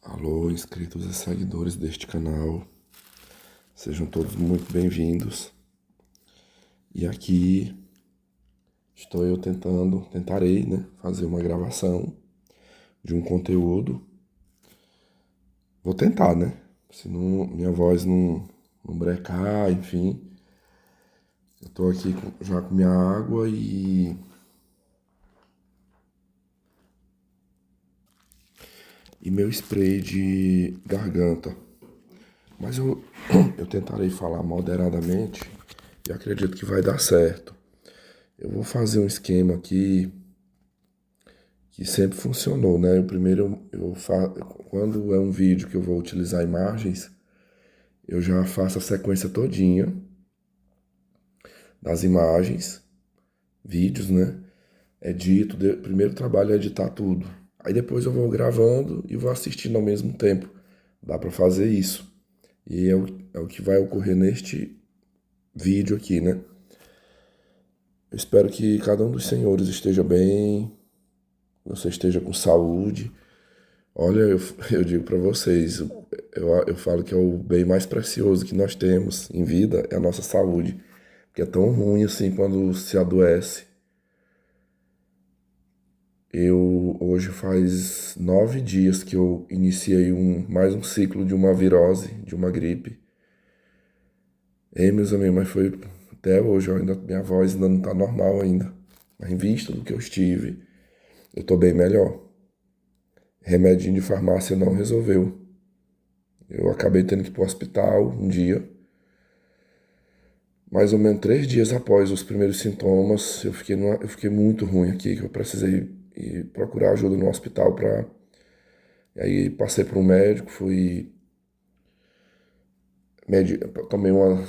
Alô, inscritos e seguidores deste canal, sejam todos muito bem-vindos. E aqui estou eu tentarei, né, fazer uma gravação de um conteúdo. Vou tentar, né, se não, minha voz não brecar, enfim. Eu tô aqui já com minha água e meu spray de garganta. Mas eu tentarei falar moderadamente e acredito que vai dar certo. Eu vou fazer um esquema aqui que sempre funcionou, né? O primeiro, quando é um vídeo que eu vou utilizar imagens, eu já faço a sequência todinha das imagens, vídeos, né? Edito, primeiro trabalho é editar tudo. Aí depois eu vou gravando e vou assistindo ao mesmo tempo. Dá para fazer isso. E é o que vai ocorrer neste vídeo aqui, né? Eu espero que cada um dos senhores esteja bem, você esteja com saúde. Olha, eu digo para vocês, eu falo que é o bem mais precioso que nós temos em vida é a nossa saúde, que é tão ruim assim quando se adoece. Eu hoje faz 9 dias que eu iniciei mais um ciclo de uma virose, de uma gripe. Meus amigos, mas foi até hoje, minha voz ainda não tá normal ainda. Mas em vista do que eu estive, eu tô bem melhor. Remedinho de farmácia não resolveu. Eu acabei tendo que ir pro hospital um dia. Mais ou menos 3 dias após os primeiros sintomas, eu fiquei muito ruim aqui, que eu precisei ir procurar ajuda no hospital para. Aí passei por um médico,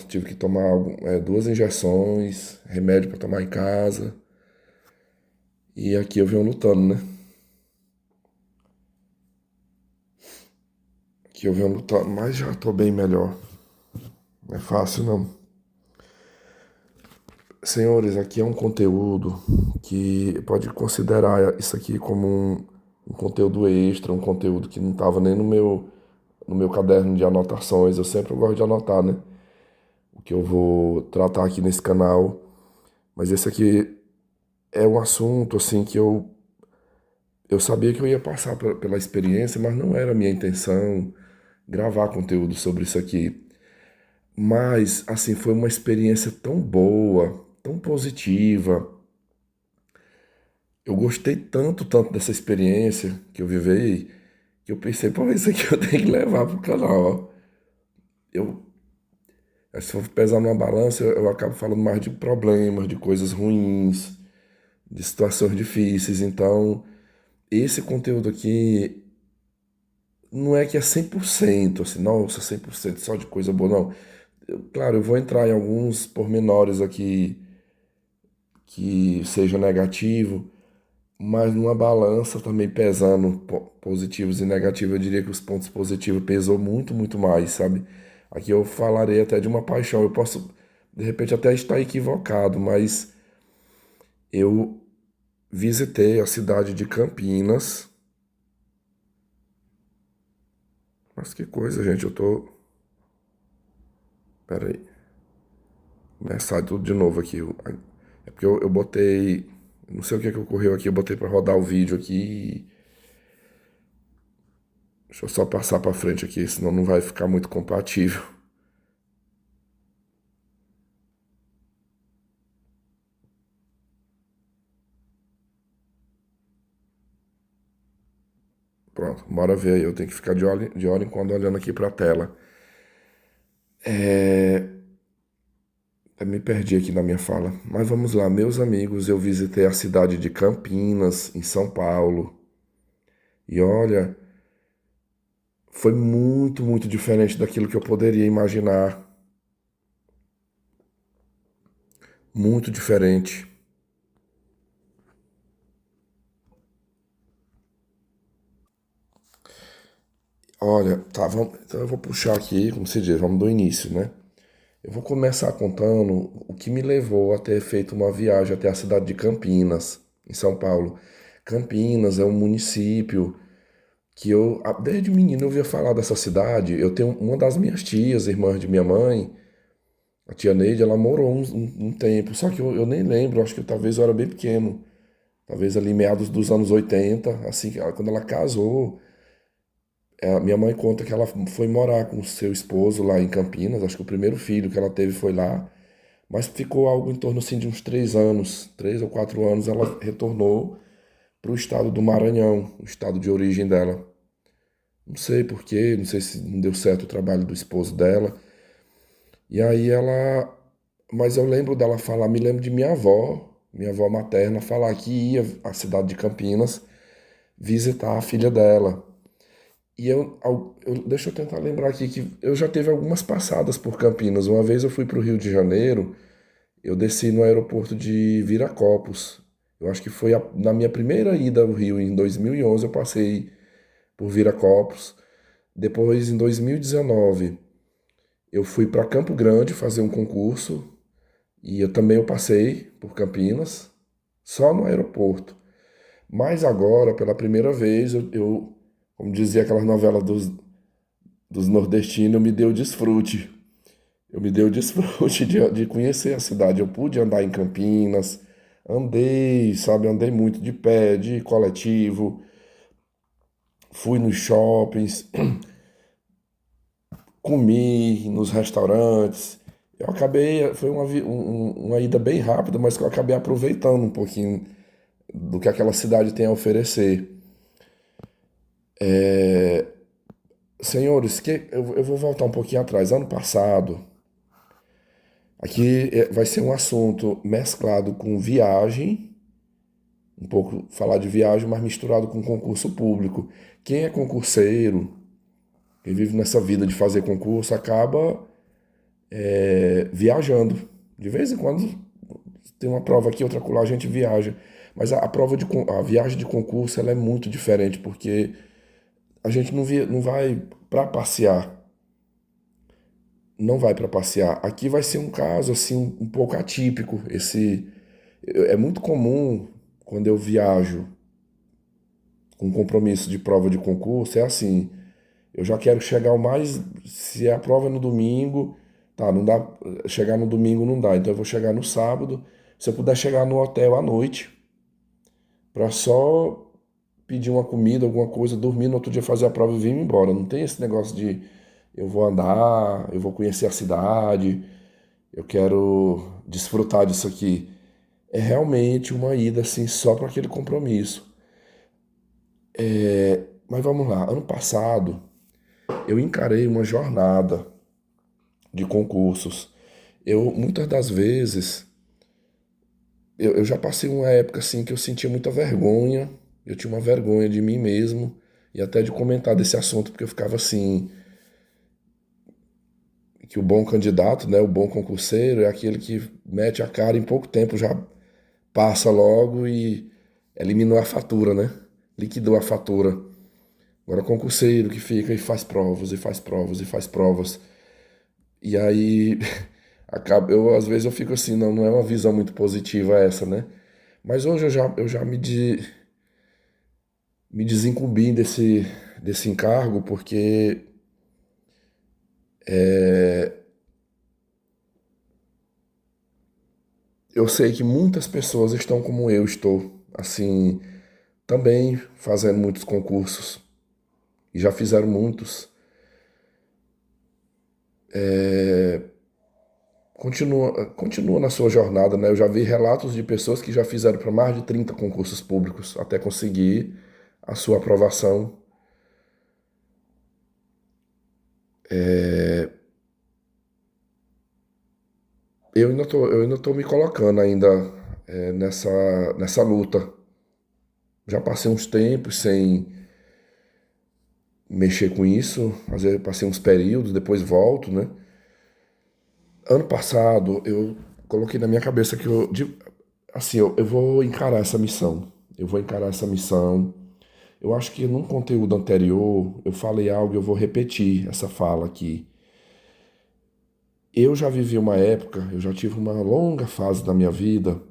tive que tomar 2 injeções, remédio para tomar em casa. E aqui eu venho lutando, né? Aqui eu venho lutando, mas já tô bem melhor. Não é fácil não. Senhores, aqui é um conteúdo que pode considerar isso aqui como um conteúdo extra, um conteúdo que não estava nem no meu caderno de anotações. Eu sempre gosto de anotar, né? O que eu vou tratar aqui nesse canal. Mas esse aqui é um assunto, assim, que eu sabia que eu ia passar pela experiência, mas não era a minha intenção gravar conteúdo sobre isso aqui. Mas, assim, foi uma experiência tão boa, tão positiva. Eu gostei tanto dessa experiência que eu vivei, que eu pensei, pô, isso aqui eu tenho que levar pro canal, ó. Eu, se for pesar numa balança, eu acabo falando mais de problemas, de coisas ruins, de situações difíceis. Então, esse conteúdo aqui não é que é 100%, assim, nossa, 100% só de coisa boa, não. Claro, eu vou entrar em alguns pormenores aqui que seja negativo, mas numa balança também pesando positivos e negativos, eu diria que os pontos positivos pesou muito mais, sabe? Aqui eu falarei até de uma paixão. Eu posso, de repente, até estar equivocado, mas eu visitei a cidade de Campinas. Mas que coisa, gente, eu tô. Pera aí. Começar tudo de novo aqui. É porque eu botei. Não sei o que ocorreu aqui, eu botei pra rodar o vídeo aqui. Deixa eu só passar pra frente aqui, senão não vai ficar muito compatível. Pronto, bora ver aí. Eu tenho que ficar de hora em quando olhando aqui pra tela. Eu me perdi aqui na minha fala. Mas vamos lá, meus amigos, eu visitei a cidade de Campinas, em São Paulo. E olha, foi muito diferente daquilo que eu poderia imaginar. Muito diferente. Olha, tá, então eu vou puxar aqui, como se diz, vamos do início, né? Eu vou começar contando o que me levou a ter feito uma viagem até a cidade de Campinas, em São Paulo. Campinas é um município que desde menino eu ouvia falar dessa cidade. Eu tenho uma das minhas tias, irmã de minha mãe, a tia Neide, ela morou um tempo, só que eu nem lembro, acho que talvez eu era bem pequeno, talvez ali meados dos anos 80, assim, quando ela casou, minha mãe conta que ela foi morar com o seu esposo lá em Campinas, acho que o primeiro filho que ela teve foi lá, mas ficou algo em torno assim de uns 3 anos, 3 ou 4 anos, ela retornou para o estado do Maranhão, o estado de origem dela. Não sei por quê, não sei se não deu certo o trabalho do esposo dela. E aí ela. Mas eu lembro dela falar, me lembro de minha avó materna, falar que ia à cidade de Campinas visitar a filha dela. E deixa eu tentar lembrar aqui que eu já teve algumas passadas por Campinas. Uma vez eu fui para o Rio de Janeiro, eu desci no aeroporto de Viracopos. Eu acho que foi na minha primeira ida ao Rio, em 2011, eu passei por Viracopos. Depois, em 2019, eu fui para Campo Grande fazer um concurso e eu passei por Campinas, só no aeroporto. Mas agora, pela primeira vez, como dizia aquelas novelas dos nordestinos, eu me dei o desfrute. Eu me dei o desfrute de conhecer a cidade. Eu pude andar em Campinas, andei, sabe, andei muito de pé, de coletivo, fui nos shoppings, comi nos restaurantes. Eu acabei, foi uma ida bem rápida, mas que eu acabei aproveitando um pouquinho do que aquela cidade tem a oferecer. Senhores, eu vou voltar um pouquinho atrás. Ano passado, aqui vai ser um assunto mesclado com viagem, um pouco falar de viagem, mas misturado com concurso público. Quem é concurseiro, quem vive nessa vida de fazer concurso, acaba viajando. De vez em quando tem uma prova aqui, outra acolá, a gente viaja. Mas a viagem de concurso ela é muito diferente, porque a gente não vai para passear. Não vai para passear. Aqui vai ser um caso assim um pouco atípico. É muito comum quando eu viajo com compromisso de prova de concurso, é assim, eu já quero chegar o mais, se a prova é no domingo, tá, não dá, chegar no domingo não dá, então eu vou chegar no sábado, se eu puder chegar no hotel à noite, para só pedir uma comida, alguma coisa, dormir no outro dia fazer a prova e vir embora. Não tem esse negócio de eu vou andar, eu vou conhecer a cidade, eu quero desfrutar disso aqui. É realmente uma ida assim só para aquele compromisso. Mas vamos lá, ano passado eu encarei uma jornada de concursos. Eu muitas das vezes eu já passei uma época assim que eu sentia muita vergonha, eu tinha uma vergonha de mim mesmo e até de comentar desse assunto, porque eu ficava assim, que o bom candidato, né, o bom concurseiro é aquele que mete a cara em pouco tempo, já passa logo e eliminou a fatura, né? Liquidou a fatura. Agora concurseiro que fica e faz provas e faz provas e faz provas. E aí às vezes eu fico assim, não é uma visão muito positiva essa, né? Mas hoje eu já me desincumbi desse encargo, porque eu sei que muitas pessoas estão como eu estou, assim, também fazendo muitos concursos, e já fizeram muitos. Continua na sua jornada, né? Eu já vi relatos de pessoas que já fizeram para mais de 30 concursos públicos até conseguir a sua aprovação. Eu ainda tô me colocando ainda nessa luta. Já passei uns tempos sem mexer com isso, às vezes passei uns períodos, depois volto, né? Ano passado eu coloquei na minha cabeça que assim, eu vou encarar essa missão. Eu vou encarar essa missão. Eu acho que num conteúdo anterior eu falei algo e eu vou repetir essa fala aqui. Eu já vivi uma época, eu já tive uma longa fase da minha vida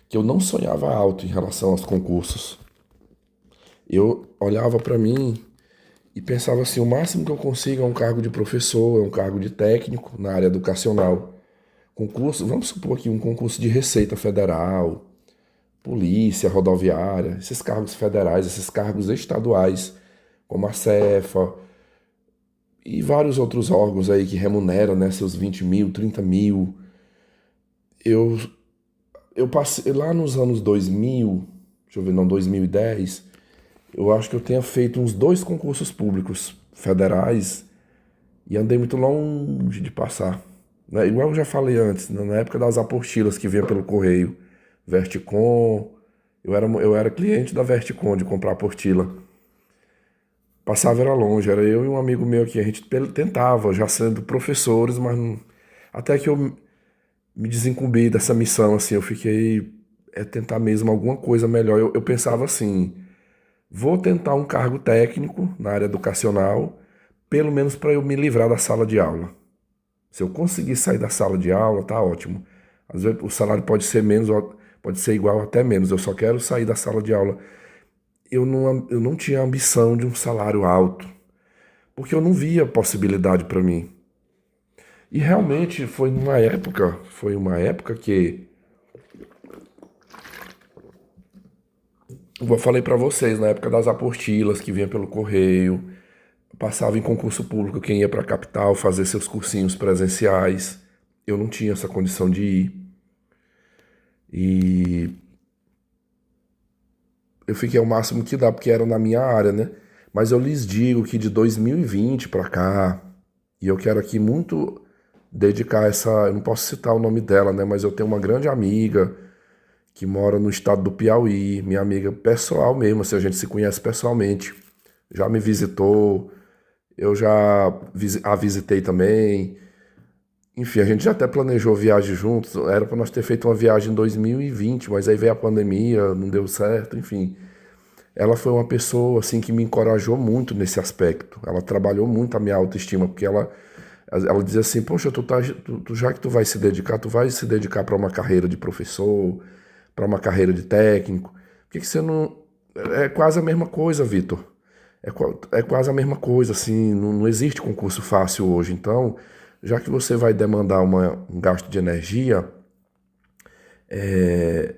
que eu não sonhava alto em relação aos concursos. Eu olhava para mim e pensava assim, o máximo que eu consigo é um cargo de professor, é um cargo de técnico na área educacional. Concurso, vamos supor aqui um concurso de Receita Federal, Polícia Rodoviária, esses cargos federais, esses cargos estaduais, como a Cefa e vários outros órgãos aí que remuneram, né, seus 20 mil, 30 mil. Eu, eu passei lá nos anos 2000, deixa eu ver, não, 2010, eu acho que eu tenha feito uns 2 concursos públicos federais e andei muito longe de passar. Né? Igual eu já falei antes, na época das apostilas que vinha pelo correio, Verticom, eu era cliente da Verticom de comprar apostila. Passava era longe, era eu e um amigo meu aqui, a gente tentava, já sendo professores, mas até que eu me desincumbi dessa missão, assim, eu fiquei tentar mesmo alguma coisa melhor. Eu pensava assim, vou tentar um cargo técnico na área educacional, pelo menos para eu me livrar da sala de aula. Se eu conseguir sair da sala de aula, tá ótimo. Às vezes o salário pode ser menos, pode ser igual até menos. Eu só quero sair da sala de aula. Eu não tinha ambição de um salário alto, porque eu não via possibilidade para mim. E realmente foi uma época que eu falei para vocês, na época das apostilas que vinha pelo correio, passava em concurso público quem ia para a capital fazer seus cursinhos presenciais. Eu não tinha essa condição de ir. E eu fiquei ao máximo que dá, porque era na minha área, né? Mas eu lhes digo que de 2020 para cá, e eu quero aqui muito dedicar essa. Eu não posso citar o nome dela, né? Mas eu tenho uma grande amiga que mora no estado do Piauí, minha amiga pessoal mesmo, assim, a gente se conhece pessoalmente. Já me visitou, eu já a visitei também. Enfim, a gente já até planejou viagem juntos. Era para nós ter feito uma viagem em 2020, mas aí veio a pandemia, não deu certo, enfim. Ela foi uma pessoa assim que me encorajou muito nesse aspecto. Ela trabalhou muito a minha autoestima, porque ela dizia assim: "Poxa, já que tu vai se dedicar, tu vai se dedicar para uma carreira de professor, para uma carreira de técnico. Por que que você não é quase a mesma coisa, Vitor? É quase a mesma coisa, assim, não existe concurso fácil hoje. Então, já que você vai demandar um gasto de energia, é,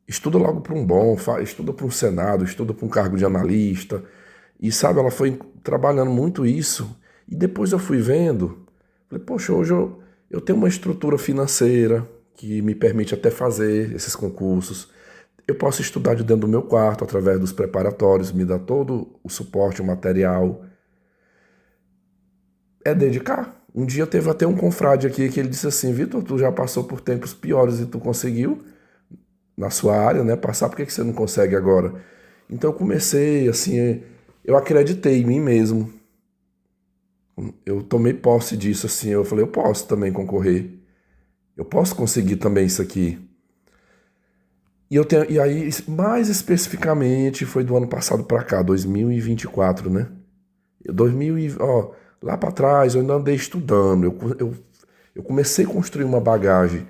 estuda logo para um bom, estuda para um Senado, estuda para um cargo de analista. E sabe, ela foi trabalhando muito isso. E depois eu fui vendo, falei, poxa, hoje eu tenho uma estrutura financeira que me permite até fazer esses concursos. Eu posso estudar de dentro do meu quarto, através dos preparatórios, me dá todo o suporte, o material. É dedicar. Um dia teve até um confrade aqui que ele disse assim, Vitor, tu já passou por tempos piores e tu conseguiu, na sua área, né, passar, por que que você não consegue agora? Então eu comecei, assim, eu acreditei em mim mesmo. Eu tomei posse disso, assim, eu falei, eu posso também concorrer. Eu posso conseguir também isso aqui. E aí, mais especificamente, foi do ano passado para cá, 2024, né? 2000 ó, lá para trás eu ainda andei estudando, eu comecei a construir uma bagagem.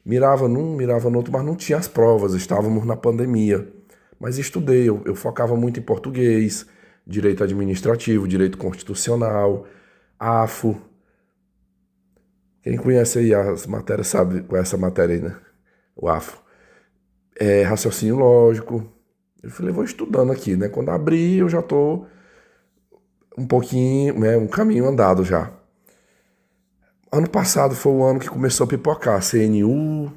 Mirava num, mirava no outro, mas não tinha as provas, estávamos na pandemia. Mas estudei, eu focava muito em português, direito administrativo, direito constitucional, AFO. Quem conhece aí as matérias sabe qual é essa matéria aí, né? O AFO. Raciocínio lógico. Eu falei, vou estudando aqui, né? Quando abrir, eu já tô um pouquinho, né? Um caminho andado já. Ano passado foi o ano que começou a pipocar, CNU.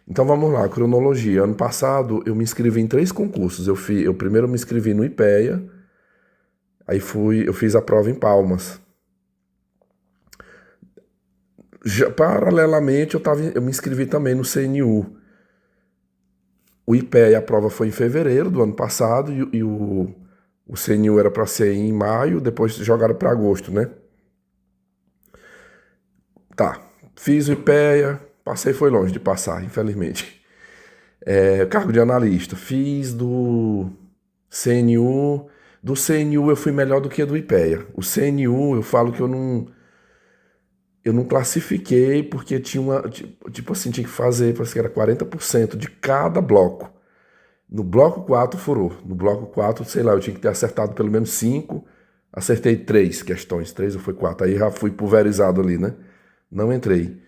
Então vamos lá, cronologia. Ano passado eu me inscrevi em 3 concursos. Eu primeiro me inscrevi no IPEA, aí eu fiz a prova em Palmas. Paralelamente eu me inscrevi também no CNU. O IPEA, a prova foi em fevereiro do ano passado e o CNU era para ser em maio, depois jogaram para agosto, né? Tá, fiz o IPEA, passei, foi longe de passar, infelizmente. Cargo de analista, fiz do CNU. Do CNU eu fui melhor do que do IPEA. O CNU eu falo que eu não classifiquei porque tinha uma, tipo assim, tinha que fazer, parece que era 40% de cada bloco. No bloco 4 furou. No bloco 4, sei lá, eu tinha que ter acertado pelo menos 5, acertei 3 questões, 3 ou foi 4. Aí já fui pulverizado ali, né? Não entrei.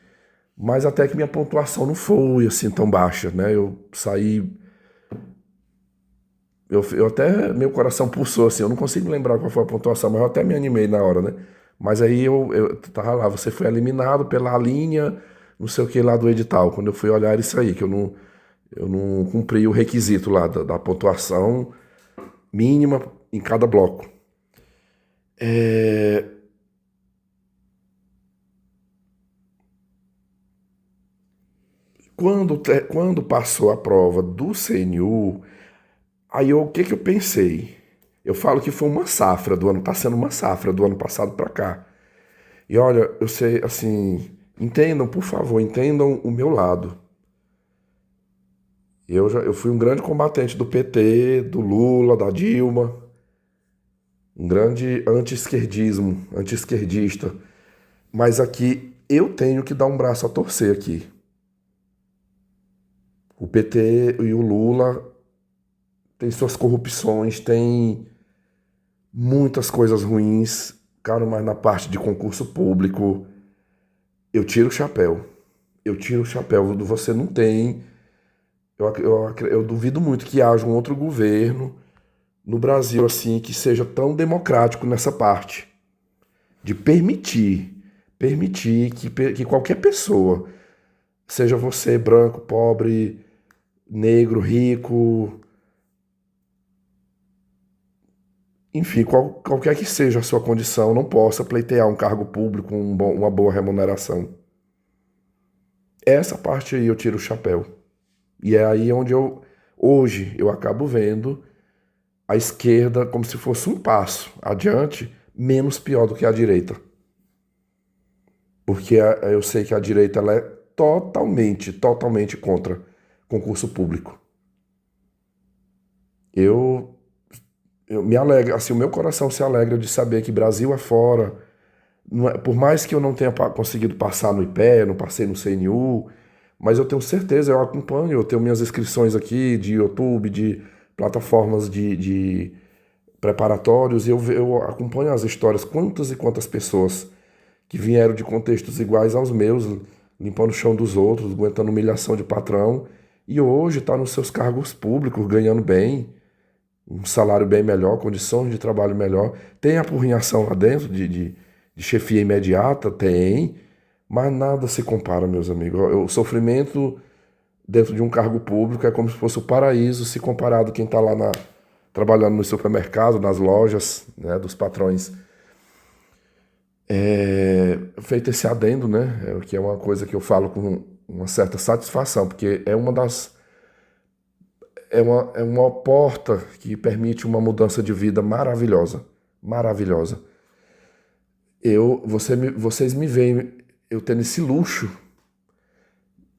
Mas até que minha pontuação não foi assim tão baixa, né? Eu saí. Eu até. Meu coração pulsou assim, eu não consigo lembrar qual foi a pontuação, mas eu até me animei na hora, né? Mas aí eu tava lá, você foi eliminado pela linha, não sei o que lá do edital. Quando eu fui olhar, era isso aí, que eu não cumpri o requisito lá da pontuação mínima em cada bloco. É, quando passou a prova do CNU, aí o que eu pensei? Eu falo que foi uma safra do ano, tá sendo uma safra do ano passado para cá. E olha, eu sei, assim, entendam, por favor, entendam o meu lado. Eu fui um grande combatente do PT, do Lula, da Dilma, um grande anti-esquerdista. Mas aqui eu tenho que dar um braço a torcer aqui. O PT e o Lula têm suas corrupções, têm muitas coisas ruins, cara, mas na parte de concurso público, eu tiro o chapéu. Eu tiro o chapéu. Você não tem. Eu duvido muito que haja um outro governo no Brasil assim que seja tão democrático nessa parte de permitir que qualquer pessoa, seja você branco, pobre, negro, rico, enfim, qualquer que seja a sua condição, não possa pleitear um cargo público, uma boa remuneração. Essa parte aí eu tiro o chapéu. E é aí onde hoje, eu acabo vendo a esquerda como se fosse um passo adiante, menos pior do que a direita. Porque eu sei que a direita ela é totalmente contra concurso público. Eu, eu me alegro, assim, o meu coração se alegra de saber que Brasil afora, por mais que eu não tenha conseguido passar no IPE, não passei no CNU, mas eu tenho certeza, eu acompanho, eu tenho minhas inscrições aqui de YouTube, de plataformas de preparatórios, e eu acompanho as histórias, quantas e quantas pessoas que vieram de contextos iguais aos meus, limpando o chão dos outros, aguentando humilhação de patrão, e hoje está nos seus cargos públicos, ganhando bem, um salário bem melhor, condições de trabalho melhor. Tem apurrinhação lá dentro de chefia imediata? Tem, mas nada se compara, meus amigos. O sofrimento dentro de um cargo público é como se fosse o paraíso se comparado a quem está lá trabalhando no supermercado, nas lojas, né, dos patrões. Feito esse adendo, né, que é uma coisa que eu falo com uma certa satisfação, porque é uma porta que permite uma mudança de vida maravilhosa, maravilhosa. Vocês me veem eu tendo esse luxo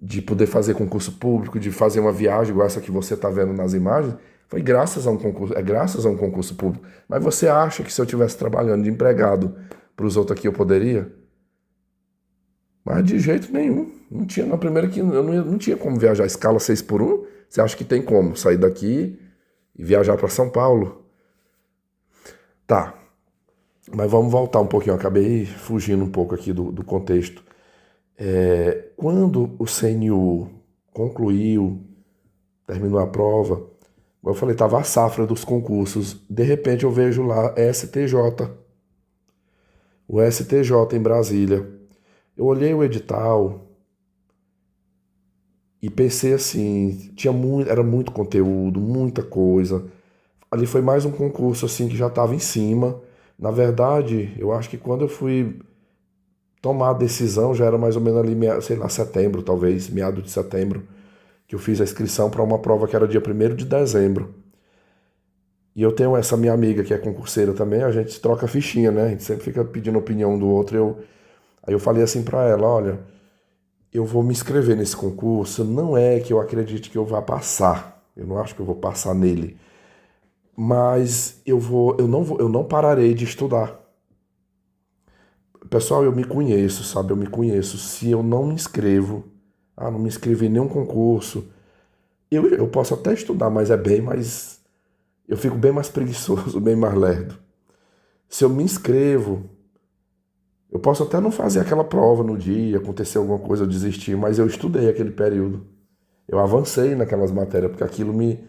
de poder fazer concurso público, de fazer uma viagem igual essa que você está vendo nas imagens, foi graças a um concurso, é graças a um concurso público. Mas você acha que se eu estivesse trabalhando de empregado para os outros aqui eu poderia? Mas de jeito nenhum. Não tinha, na primeira que eu não tinha como viajar escala 6 por 1. Você acha que tem como sair daqui e viajar para São Paulo? Tá, mas vamos voltar um pouquinho. Eu acabei fugindo um pouco aqui do contexto. Quando o CNU concluiu, terminou a prova, como eu falei, estava a safra dos concursos. De repente eu vejo lá STJ, o STJ em Brasília. Eu olhei o edital e pensei assim, era muito conteúdo, muita coisa. Ali foi mais um concurso assim que já estava em cima. Na verdade, eu acho que quando eu fui tomar a decisão, já era mais ou menos ali, sei lá, setembro, talvez, meado de setembro, que eu fiz a inscrição para uma prova que era dia 1º de dezembro. E eu tenho essa minha amiga que é concurseira também, a gente troca fichinha, né? A gente sempre fica pedindo opinião um do outro. Aí eu falei assim para ela, olha, eu vou me inscrever nesse concurso, não é que eu acredite que eu vá passar, eu não acho que eu vou passar nele, mas eu não pararei de estudar. Pessoal, eu me conheço, sabe? Eu me conheço. Se eu não me inscrevo, não me inscrevi em nenhum concurso, Eu posso até estudar, mas é bem mais. Eu fico bem mais preguiçoso, bem mais lerdo. Se eu me inscrevo, eu posso até não fazer aquela prova no dia, acontecer alguma coisa, eu desistir, mas eu estudei aquele período. Eu avancei naquelas matérias, porque aquilo me.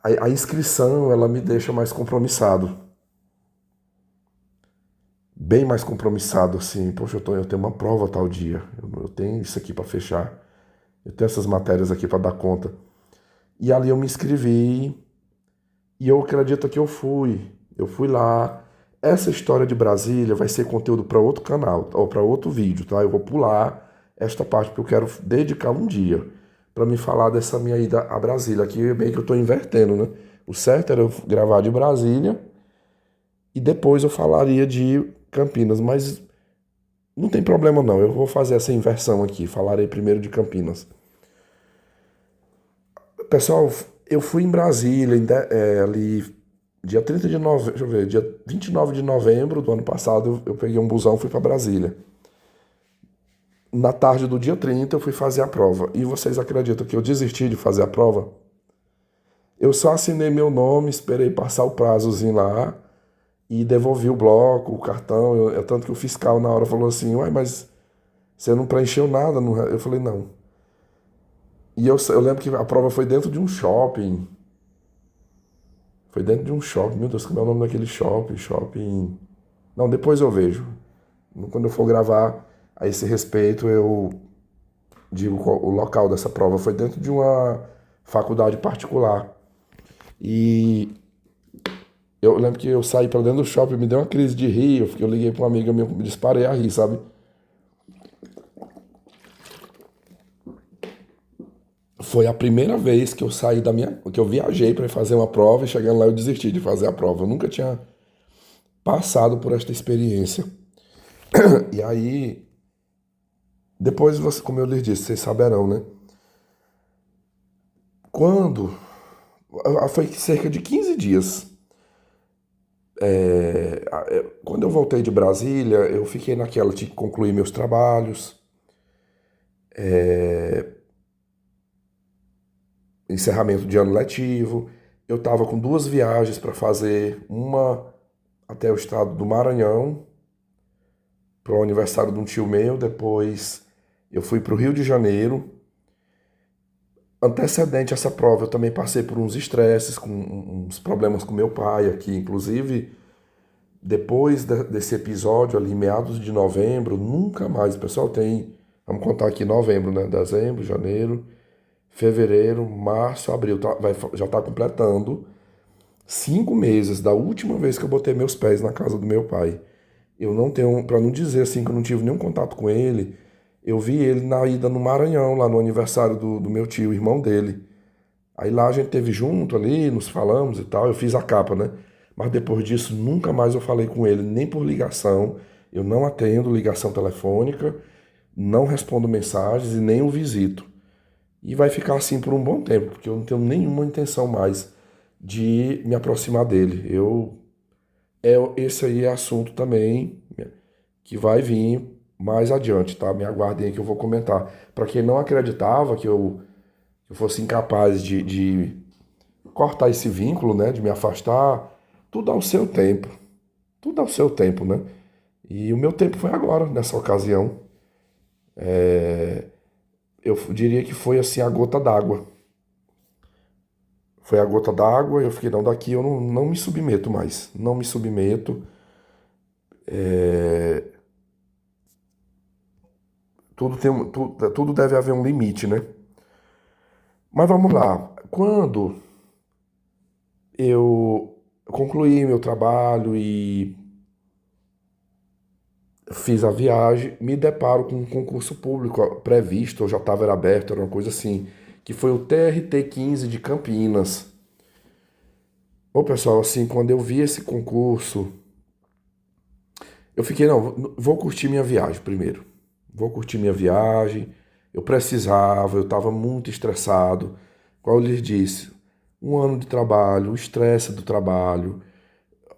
A inscrição, ela me deixa mais compromissado. Bem mais compromissado, assim. Poxa, eu tenho uma prova tal dia. Eu tenho isso aqui para fechar. Eu tenho essas matérias aqui para dar conta. E ali eu me inscrevi. E eu acredito que eu fui. Eu fui lá. Essa história de Brasília vai ser conteúdo para outro canal, ou para outro vídeo, tá? Eu vou pular esta parte porque eu quero dedicar um dia para me falar dessa minha ida a Brasília. Aqui é bem que eu estou invertendo, né? O certo era eu gravar de Brasília e depois eu falaria de Campinas, mas não tem problema não. Eu vou fazer essa inversão aqui. Falarei primeiro de Campinas. Pessoal, eu fui em Brasília ali dia 30 de novembro, deixa eu ver, dia 29 de novembro do ano passado, eu peguei um busão e fui para Brasília. Na tarde do dia 30 eu fui fazer a prova. E vocês acreditam que eu desisti de fazer a prova? Eu só assinei meu nome, esperei passar o prazozinho lá e devolvi o bloco, o cartão. Tanto que o fiscal na hora falou assim, uai, mas você não preencheu nada? Eu falei, não. E eu lembro que a prova foi dentro de um shopping. Foi dentro de um shopping. Meu Deus, como é o nome daquele shopping? Shopping. Não, depois eu vejo. Quando eu for gravar a esse respeito, eu digo o local dessa prova. Foi dentro de uma faculdade particular. E eu lembro que eu saí para dentro do shopping, me deu uma crise de rir. Eu liguei para uma amiga minha, me disparei a rir, sabe? Foi a primeira vez que eu saí que eu viajei para fazer uma prova e chegando lá eu desisti de fazer a prova. Eu nunca tinha passado por esta experiência. E aí, depois, como eu lhes disse, vocês saberão, né? Quando. Foi cerca de 15 dias. Quando eu voltei de Brasília, eu fiquei naquela, tinha que concluir meus trabalhos, encerramento de ano letivo. Eu estava com duas viagens para fazer, uma até o estado do Maranhão, para o aniversário de um tio meu, depois eu fui para o Rio de Janeiro. Antecedente a essa prova, eu também passei por uns estresses, com uns problemas com meu pai aqui, inclusive depois desse episódio ali, meados de novembro, nunca mais, o pessoal tem, vamos contar aqui novembro, né? Dezembro, janeiro, fevereiro, março, abril, já está completando 5 meses da última vez que eu botei meus pés na casa do meu pai. Eu não tenho, para não dizer assim que eu não tive nenhum contato com ele, eu vi ele na ida no Maranhão, lá no aniversário do meu tio, irmão dele. Aí lá a gente teve junto ali, nos falamos e tal, eu fiz a capa, né? Mas depois disso, nunca mais eu falei com ele, nem por ligação. Eu não atendo ligação telefônica, não respondo mensagens e nem o visito. E vai ficar assim por um bom tempo, porque eu não tenho nenhuma intenção mais de me aproximar dele. Esse aí é assunto também que vai vir mais adiante, tá? Me aguardem aí que eu vou comentar. Para quem não acreditava que eu fosse incapaz de cortar esse vínculo, né? De me afastar, tudo ao seu tempo. Tudo ao seu tempo, né? E o meu tempo foi agora, nessa ocasião. Eu diria que foi assim a gota d'água. Foi a gota d'água, eu fiquei, não, daqui eu não me submeto mais. Não me submeto. Tudo deve haver um limite, né? Mas vamos lá. Quando eu concluí meu trabalho e fiz a viagem, me deparo com um concurso público previsto, ou já estava aberto, era uma coisa assim, que foi o TRT-15 de Campinas. Ô pessoal, assim, quando eu vi esse concurso, eu fiquei, não, vou curtir minha viagem primeiro. Vou curtir minha viagem. Eu precisava, eu estava muito estressado. Como eu lhes disse, um ano de trabalho, o estresse do trabalho.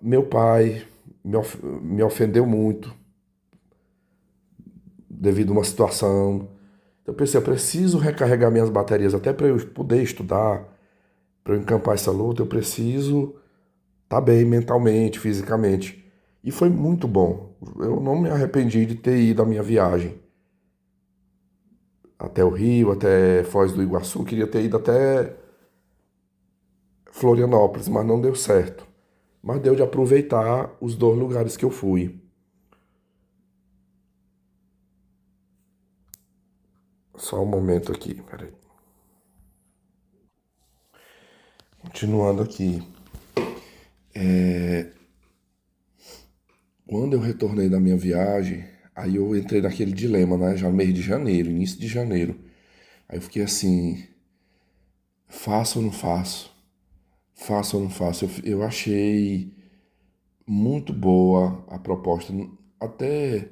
Meu pai me ofendeu muito devido a uma situação. Eu pensei, eu preciso recarregar minhas baterias até para eu poder estudar, para eu encampar essa luta, eu preciso estar bem mentalmente, fisicamente. E foi muito bom. Eu não me arrependi de ter ido à minha viagem até o Rio, até Foz do Iguaçu. Queria ter ido até Florianópolis, mas não deu certo. Mas deu de aproveitar os dois lugares que eu fui. Só um momento aqui, peraí. Continuando aqui. Quando eu retornei da minha viagem, aí eu entrei naquele dilema, né? Já mês de janeiro, início de janeiro. Aí eu fiquei assim, faço ou não faço? Faço ou não faço? Eu achei muito boa a proposta. Até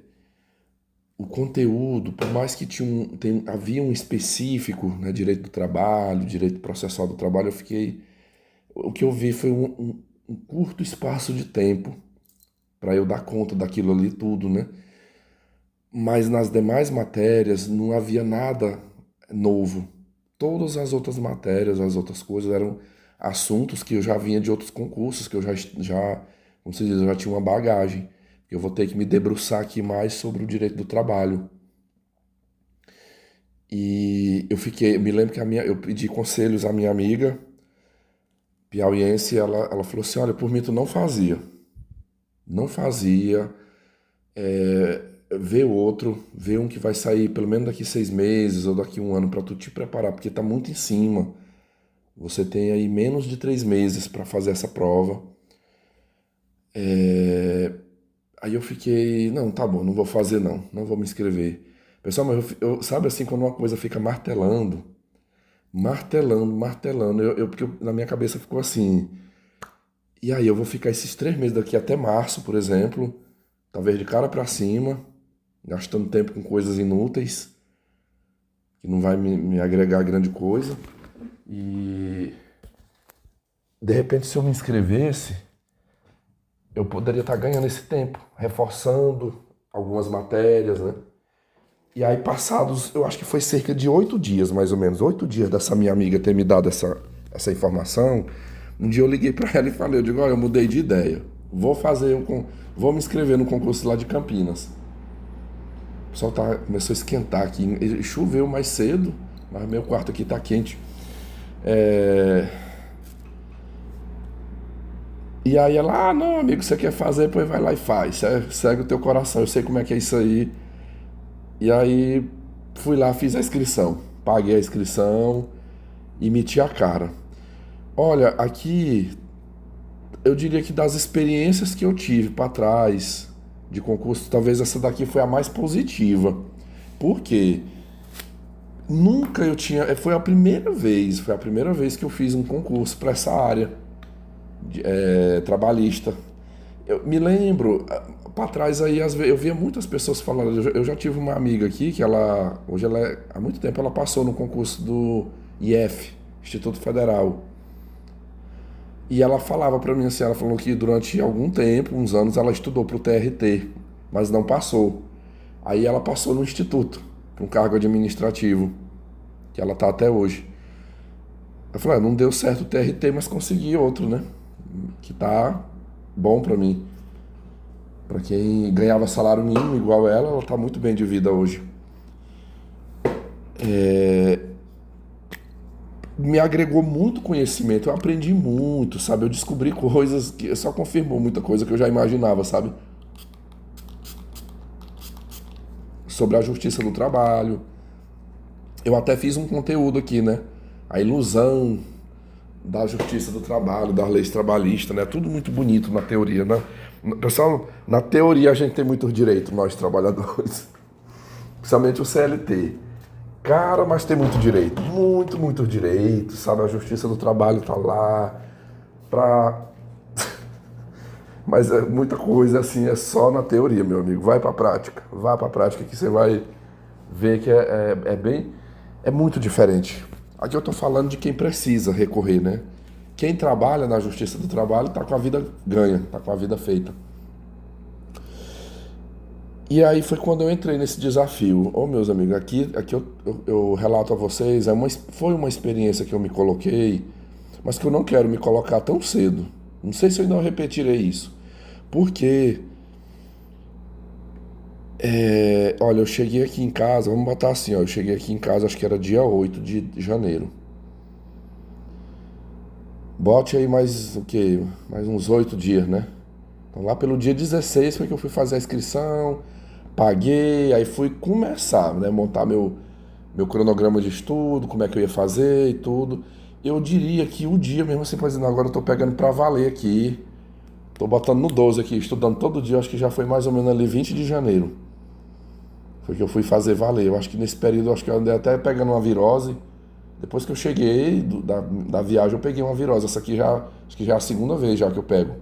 o conteúdo, por mais que havia um específico, né? Direito do trabalho, direito processual do trabalho, eu fiquei. O que eu vi foi um curto espaço de tempo para eu dar conta daquilo ali tudo, né? Mas nas demais matérias não havia nada novo. Todas as outras matérias, as outras coisas eram assuntos que eu já vinha de outros concursos, que eu como se diz, eu já tinha uma bagagem. Eu vou ter que me debruçar aqui mais sobre o direito do trabalho. E eu me lembro que eu pedi conselhos à minha amiga piauiense, ela falou assim, olha, por mim tu não fazia. Não fazia. Vê outro, vê um que vai sair pelo menos daqui 6 meses ou daqui 1 ano para tu te preparar, porque tá muito em cima. Você tem aí menos de 3 meses para fazer essa prova. Aí eu fiquei, não, tá bom, não vou fazer não, não vou me inscrever. Pessoal, mas sabe assim, quando uma coisa fica martelando, martelando, martelando, na minha cabeça ficou assim, e aí eu vou ficar esses 3 meses daqui até março, por exemplo, talvez de cara para cima, gastando tempo com coisas inúteis, que não vai me agregar grande coisa. E de repente, se eu me inscrevesse, eu poderia estar ganhando esse tempo, reforçando algumas matérias, né? E aí, passados, eu acho que foi cerca de 8 dias, mais ou menos, 8 dias dessa minha amiga ter me dado essa informação, um dia eu liguei para ela e falei, eu digo, olha, eu mudei de ideia, vou me inscrever no concurso lá de Campinas. O pessoal começou a esquentar aqui. Choveu mais cedo, mas meu quarto aqui tá quente. E aí ela, não, amigo, você quer fazer, pois vai lá e faz. Segue o teu coração, eu sei como é que é isso aí. E aí fui lá, fiz a inscrição. Paguei a inscrição e meti a cara. Olha, aqui eu diria que das experiências que eu tive para trás de concurso, talvez essa daqui foi a mais positiva. Por quê? Nunca eu tinha. Foi a primeira vez que eu fiz um concurso para essa área trabalhista. Eu me lembro, para trás aí, eu via muitas pessoas falando. Eu já tive uma amiga aqui que há muito tempo, ela passou no concurso do IF, Instituto Federal. E ela falava para mim assim, ela falou que durante algum tempo, uns anos, ela estudou para o TRT, mas não passou. Aí ela passou no instituto, para um cargo administrativo, que ela tá até hoje. Eu falei, não deu certo o TRT, mas consegui outro, né? Que tá bom para mim. Para quem ganhava salário mínimo igual ela tá muito bem de vida hoje. Me agregou muito conhecimento, eu aprendi muito, sabe? Eu descobri coisas que só confirmou muita coisa que eu já imaginava, sabe? Sobre a justiça do trabalho. Eu até fiz um conteúdo aqui, né? A ilusão da justiça do trabalho, das leis trabalhistas, né? Tudo muito bonito na teoria, né? Pessoal, na teoria a gente tem muitos direitos, nós trabalhadores. Principalmente o CLT. Cara, mas tem muito direito. Muito, muito direito, sabe? A justiça do trabalho tá lá pra... Mas muita coisa, assim, é só na teoria, meu amigo. Vai pra prática. Vá pra prática que você vai ver que é muito diferente. Aqui eu tô falando de quem precisa recorrer, né? Quem trabalha na justiça do trabalho tá com a vida ganha, tá com a vida feita. E aí foi quando eu entrei nesse desafio. Ô, meus amigos, aqui eu relato a vocês, foi uma experiência que eu me coloquei, mas que eu não quero me colocar tão cedo. Não sei se eu ainda repetirei isso. Porque, olha, eu cheguei aqui em casa, vamos botar assim, ó, eu cheguei aqui em casa, acho que era dia 8 de janeiro. Bote aí mais o quê? Mais uns 8 dias, né? Então lá pelo dia 16 foi que eu fui fazer a inscrição, paguei, aí fui começar, né? Montar meu cronograma de estudo, como é que eu ia fazer e tudo. Eu diria que o dia mesmo assim, por exemplo, agora eu tô pegando pra valer aqui. Tô botando no 12 aqui, estudando todo dia, acho que já foi mais ou menos ali 20 de janeiro. Foi que eu fui fazer valer. Eu acho que nesse período, acho que eu andei até pegando uma virose. Depois que eu cheguei da viagem, eu peguei uma virose. Essa aqui já, acho que já é a segunda vez já que eu pego.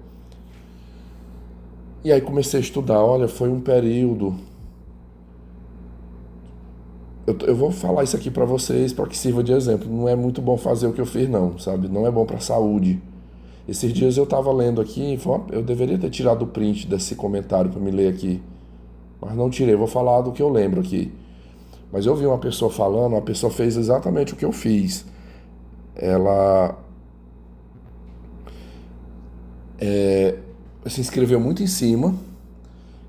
E aí comecei a estudar. Olha, foi um período. Eu vou falar isso aqui pra vocês para que sirva de exemplo. Não é muito bom fazer o que eu fiz, não, sabe? Não é bom pra saúde. Esses dias eu tava lendo aqui, eu deveria ter tirado o print desse comentário pra me ler aqui. Mas não tirei, vou falar do que eu lembro aqui. Mas eu vi uma pessoa falando, a pessoa fez exatamente o que eu fiz. Ela se inscreveu muito em cima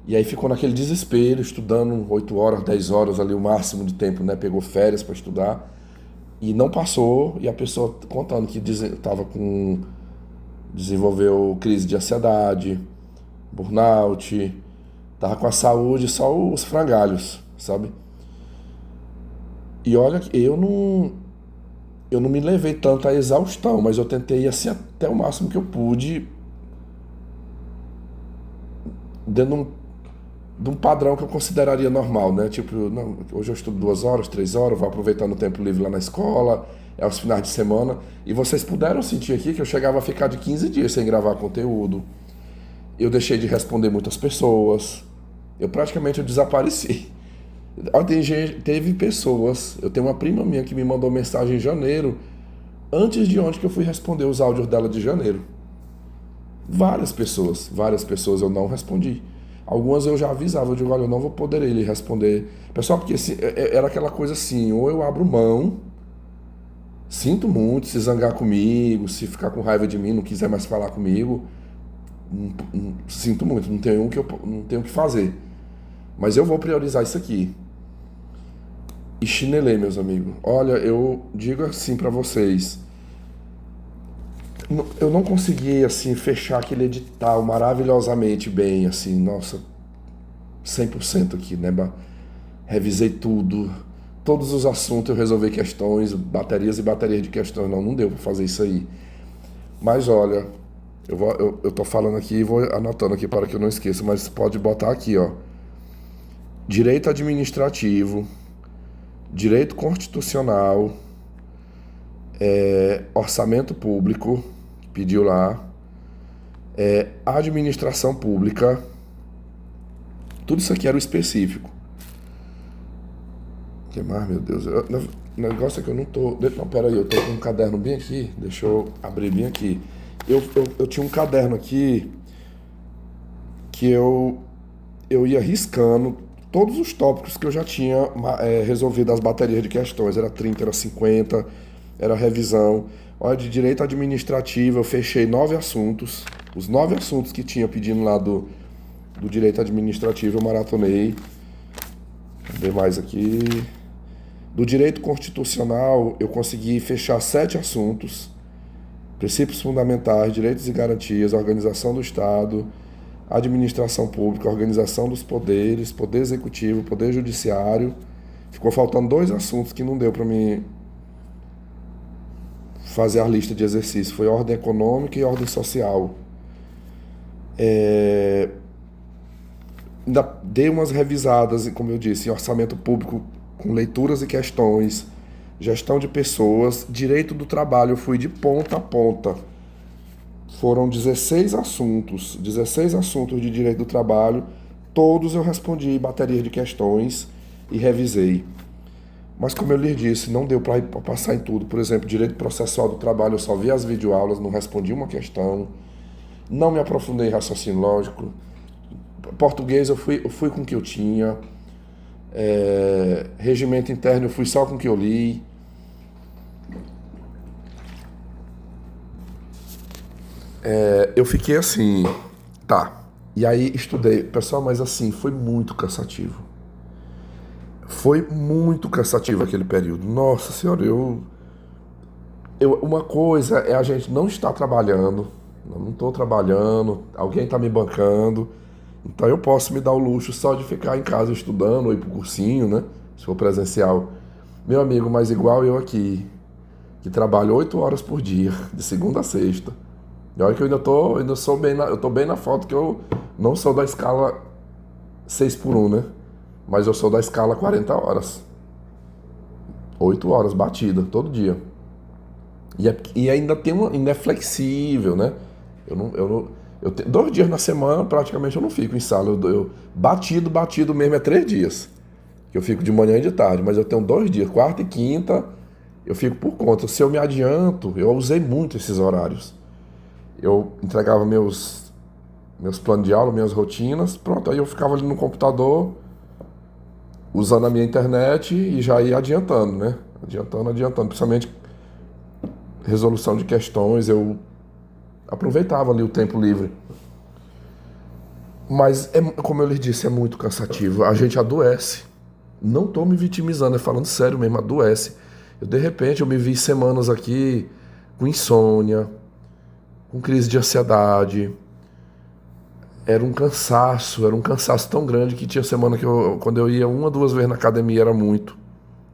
e aí ficou naquele desespero, estudando 8 horas, 10 horas ali o máximo de tempo, né? Pegou férias para estudar e não passou. E a pessoa contando que estava com desenvolveu crise de ansiedade, burnout, tava com a saúde só os frangalhos, sabe? E olha, eu não me levei tanto à exaustão, mas eu tentei ir assim até o máximo que eu pude, dentro de um padrão que eu consideraria normal, né? Tipo, não, hoje eu estudo 2 horas, 3 horas, vou aproveitando o tempo livre lá na escola, é aos finais de semana. E vocês puderam sentir aqui que eu chegava a ficar de 15 dias sem gravar conteúdo. Eu deixei de responder muitas pessoas. Eu desapareci. Teve pessoas, eu tenho uma prima minha que me mandou mensagem em janeiro, antes de onde que eu fui responder os áudios dela de janeiro. Várias pessoas eu não respondi. Algumas eu já avisava, eu digo, olha, eu não vou poder lhe responder. Pessoal, porque assim, era aquela coisa assim, ou eu abro mão, sinto muito, se zangar comigo, se ficar com raiva de mim, não quiser mais falar comigo, sinto muito, não tenho o que fazer. Mas eu vou priorizar isso aqui. E chinelei, meus amigos. Olha, eu digo assim pra vocês, eu não consegui assim fechar aquele edital maravilhosamente bem, assim, nossa, 100% aqui, né? Revisei tudo, todos os assuntos eu resolvi questões, baterias e baterias de questões, não deu para fazer isso aí. Mas olha, eu tô falando aqui e vou anotando aqui para que eu não esqueça, mas pode botar aqui, ó. Direito administrativo, direito constitucional, orçamento público, pediu lá, administração pública, tudo isso aqui era o específico. O que mais, meu Deus? O negócio é que eu não tô. Não, pera aí, eu tô com um caderno bem aqui, deixa eu abrir bem aqui. Eu tinha um caderno aqui que eu ia riscando todos os tópicos que eu já tinha resolvido as baterias de questões. Era 30, era 50, era revisão. Olha, de direito administrativo eu fechei 9 assuntos. Os 9 assuntos que tinha pedindo lá do direito administrativo eu maratonei. Cadê mais aqui? Do direito constitucional eu consegui fechar 7 assuntos. Princípios fundamentais, direitos e garantias, organização do Estado, administração pública, organização dos poderes, poder executivo, poder judiciário. Ficou faltando 2 assuntos que não deu para mim fazer a lista de exercícios. Foi ordem econômica e ordem social. Ainda dei umas revisadas, como eu disse, em orçamento público com leituras e questões, gestão de pessoas, direito do trabalho. Eu fui de ponta a ponta. Foram 16 assuntos de direito do trabalho, todos eu respondi bateria de questões e revisei. Mas como eu lhe disse, não deu para passar em tudo. Por exemplo, direito processual do trabalho, eu só vi as videoaulas, não respondi uma questão, não me aprofundei em raciocínio lógico. Português eu fui com o que eu tinha. Regimento interno eu fui só com o que eu li. Eu fiquei assim, tá. E aí estudei. Pessoal, mas assim, foi muito cansativo. Foi muito cansativo aquele período. Nossa senhora, uma coisa é a gente não estar trabalhando, eu não estou trabalhando, alguém está me bancando, então eu posso me dar o luxo só de ficar em casa estudando ou ir pro cursinho, né? Se for presencial. Meu amigo, mas igual eu aqui, que trabalho 8 horas por dia, de segunda a sexta. E olha que eu ainda sou bem eu tô bem na foto que eu não sou da escala 6 por 1, né? Mas eu sou da escala 40 horas. 8 horas batida, todo dia. E ainda ainda é flexível, né? Eu tenho 2 dias na semana, praticamente eu não fico em sala. Batido mesmo é 3 dias. Que eu fico de manhã e de tarde, mas eu tenho 2 dias, quarta e quinta, eu fico por conta. Se eu me adianto, eu usei muito esses horários. Eu entregava meus planos de aula, minhas rotinas, pronto, aí eu ficava ali no computador, usando a minha internet e já ia adiantando, né? Adiantando, principalmente resolução de questões, eu aproveitava ali o tempo livre. Mas, como eu lhes disse, é muito cansativo. A gente adoece. Não tô me vitimizando, é falando sério mesmo, adoece. De repente, eu me vi semanas aqui com insônia, com crise de ansiedade. Era um cansaço tão grande que tinha semana que quando eu ia 1 ou 2 vezes na academia era muito.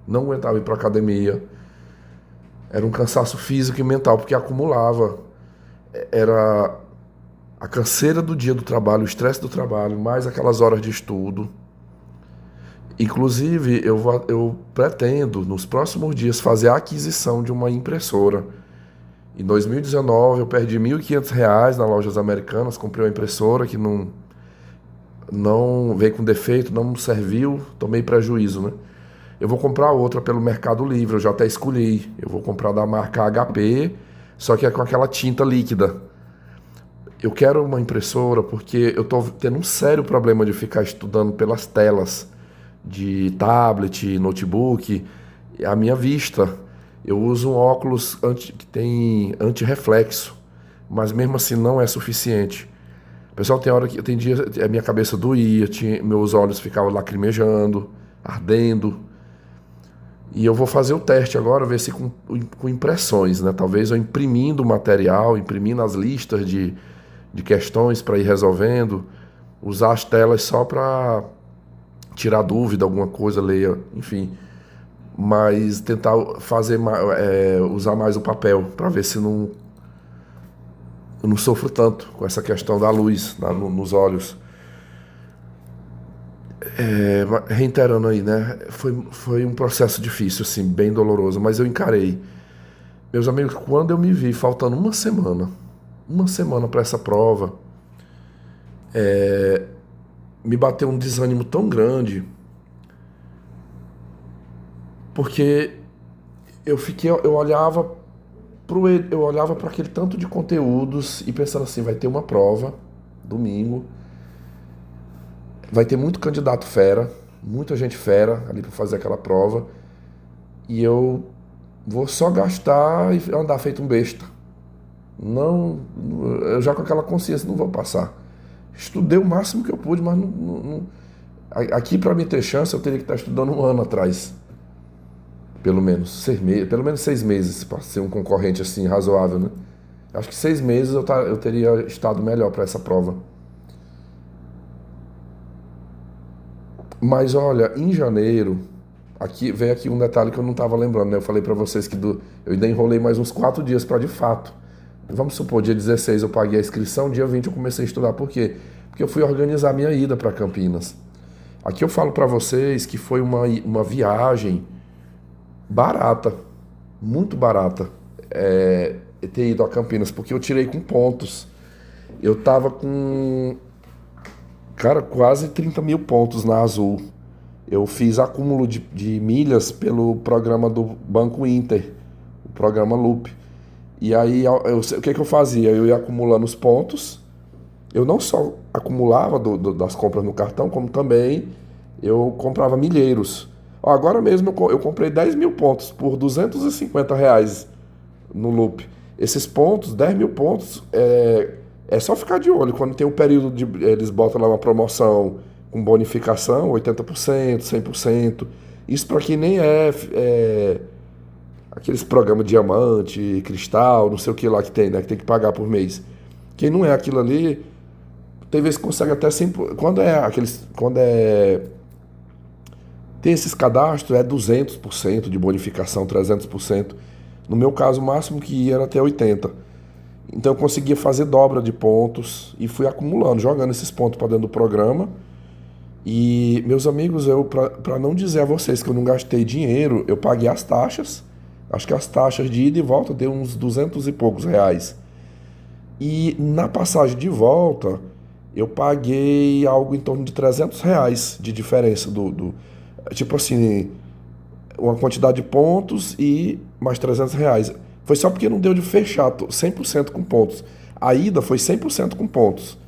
Não aguentava ir pra academia. Era um cansaço físico e mental, porque acumulava. Era a canseira do dia do trabalho, o estresse do trabalho, mais aquelas horas de estudo. Inclusive, eu pretendo, nos próximos dias, fazer a aquisição de uma impressora. Em 2019, eu perdi R$ 1.500 nas lojas americanas, comprei uma impressora que não veio com defeito, não serviu, tomei prejuízo, né? Eu vou comprar outra pelo Mercado Livre, eu já até escolhi. Eu vou comprar da marca HP, só que é com aquela tinta líquida. Eu quero uma impressora porque eu estou tendo um sério problema de ficar estudando pelas telas de tablet, notebook, a minha vista. Eu uso um óculos que tem anti-reflexo, mas mesmo assim não é suficiente. Pessoal, tem dias a minha cabeça doía, meus olhos ficavam lacrimejando, ardendo. E eu vou fazer o teste agora, ver se com impressões, né? Talvez eu imprimindo o material, imprimindo as listas de questões para ir resolvendo, usar as telas só para tirar dúvida, alguma coisa, ler, enfim. Mas tentar usar mais o papel, para ver se eu não sofro tanto com essa questão da luz nos olhos. Reiterando aí, né? Foi um processo difícil, assim, bem doloroso, mas eu encarei. Meus amigos, quando eu me vi faltando uma semana para essa prova, me bateu um desânimo tão grande, porque eu olhava para aquele tanto de conteúdos e pensando assim, vai ter uma prova domingo, vai ter muito candidato fera, muita gente fera ali para fazer aquela prova, e eu vou só gastar e andar feito um besta. Não, eu já com aquela consciência não vou passar. Estudei o máximo que eu pude, mas aqui para mim ter chance eu teria que estar estudando 1 ano atrás. Pelo menos 6 meses, pelo menos 6 meses para ser um concorrente assim razoável, né? Acho que 6 meses eu teria estado melhor para essa prova. Mas olha, em janeiro, veio aqui um detalhe que eu não estava lembrando, né? Eu falei para vocês que eu ainda enrolei mais uns 4 dias para de fato. Vamos supor, dia 16 eu paguei a inscrição, dia 20 eu comecei a estudar. Por quê? Porque eu fui organizar a minha ida para Campinas. Aqui eu falo para vocês que foi uma viagem barata, muito barata, ter ido a Campinas, porque eu tirei com pontos. Eu tava com, cara, quase 30 mil pontos na Azul. Eu fiz acúmulo de milhas pelo programa do Banco Inter, o programa Loop. E aí, o que eu fazia? Eu ia acumulando os pontos, eu não só acumulava das compras no cartão, como também eu comprava milheiros. Ó, agora mesmo eu comprei 10 mil pontos por R$ 250 no Loop. Esses pontos, 10 mil pontos, é só ficar de olho. Quando tem o período de. Eles botam lá uma promoção com bonificação, 80%, 100%. Isso para quem nem é aqueles programas diamante, cristal, não sei o que lá que tem, né? Que tem que pagar por mês. Quem não é aquilo ali, tem vezes que consegue até 100%. Tem esses cadastros, é 200% de bonificação, 300%. No meu caso, o máximo que ia era até 80%. Então eu conseguia fazer dobra de pontos e fui acumulando, jogando esses pontos para dentro do programa. E, meus amigos, para não dizer a vocês que eu não gastei dinheiro, eu paguei as taxas. Acho que as taxas de ida e volta deu uns 200 e poucos reais. E na passagem de volta, eu paguei algo em torno de R$ 300 de diferença tipo assim, uma quantidade de pontos e mais R$ 300. Foi só porque não deu de fechar 100% com pontos. A ida foi 100% com pontos.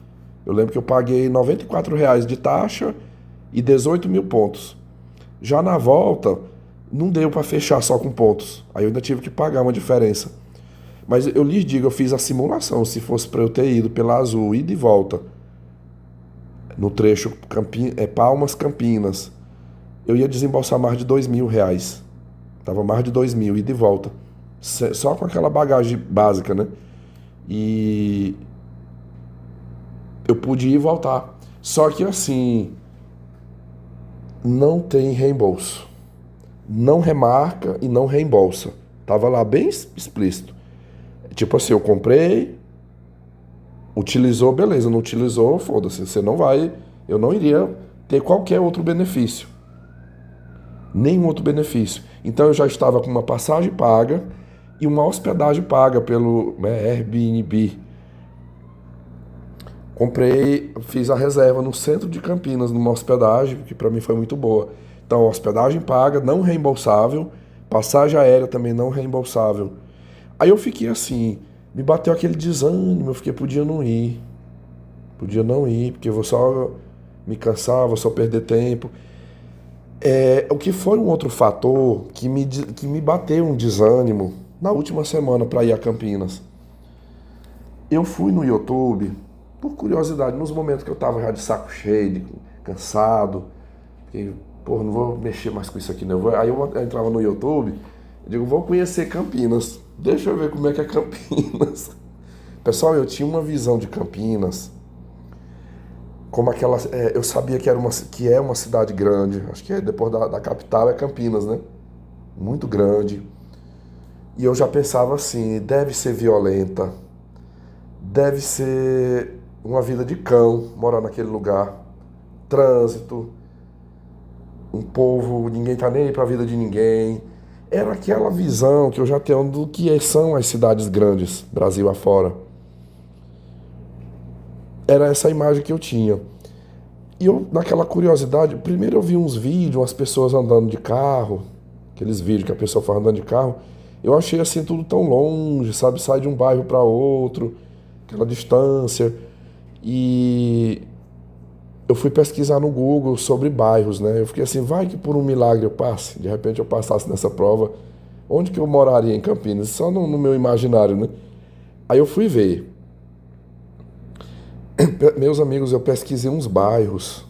Eu lembro que eu paguei R$ 94 de taxa e 18 mil pontos. Já na volta, não deu para fechar só com pontos. Aí eu ainda tive que pagar uma diferença. Mas eu lhes digo, eu fiz a simulação. Se fosse para eu ter ido pela Azul, ida e volta, no trecho Palmas Campinas, eu ia desembolsar mais de R$ 2.000. Tava mais de 2.000 ida e volta. Só com aquela bagagem básica, né? E eu pude ir e voltar. Só que assim, não tem reembolso. Não remarca e não reembolsa. Tava lá bem explícito. Tipo assim, eu comprei, utilizou, beleza, não utilizou, foda-se, você não vai, eu não iria ter qualquer outro benefício. Nenhum outro benefício. Então eu já estava com uma passagem paga e uma hospedagem paga pelo Airbnb. Comprei, fiz a reserva no centro de Campinas, numa hospedagem, que para mim foi muito boa. Então, hospedagem paga, não reembolsável, passagem aérea também não reembolsável. Aí eu fiquei assim, me bateu aquele desânimo, eu fiquei, podia não ir, porque eu vou só me cansar, vou só perder tempo. O que foi um outro fator que me bateu um desânimo na última semana para ir a Campinas. Eu fui no YouTube, por curiosidade, nos momentos que eu tava já de saco cheio, cansado, que, não vou mexer mais com isso aqui, não. Aí eu entrava no YouTube, eu digo, vou conhecer Campinas, deixa eu ver como é que é Campinas. Pessoal, eu tinha uma visão de Campinas, como aquela, eu sabia que é uma cidade grande, acho que depois da capital é Campinas, né? Muito grande. E eu já pensava assim, deve ser violenta, deve ser uma vida de cão morar naquele lugar. Trânsito, um povo, ninguém tá nem aí pra vida de ninguém. Era aquela visão que eu já tenho do que são as cidades grandes, Brasil afora. Era essa imagem que eu tinha. E eu, naquela curiosidade, primeiro eu vi uns vídeos, umas pessoas andando de carro, aqueles vídeos que a pessoa faz andando de carro. Eu achei assim tudo tão longe, sabe? Sai de um bairro para outro, aquela distância. E eu fui pesquisar no Google sobre bairros, né? Eu fiquei assim, vai que por um milagre eu passe. De repente eu passasse nessa prova, onde que eu moraria em Campinas? Só no meu imaginário, né? Aí eu fui ver. Meus amigos, eu pesquisei uns bairros.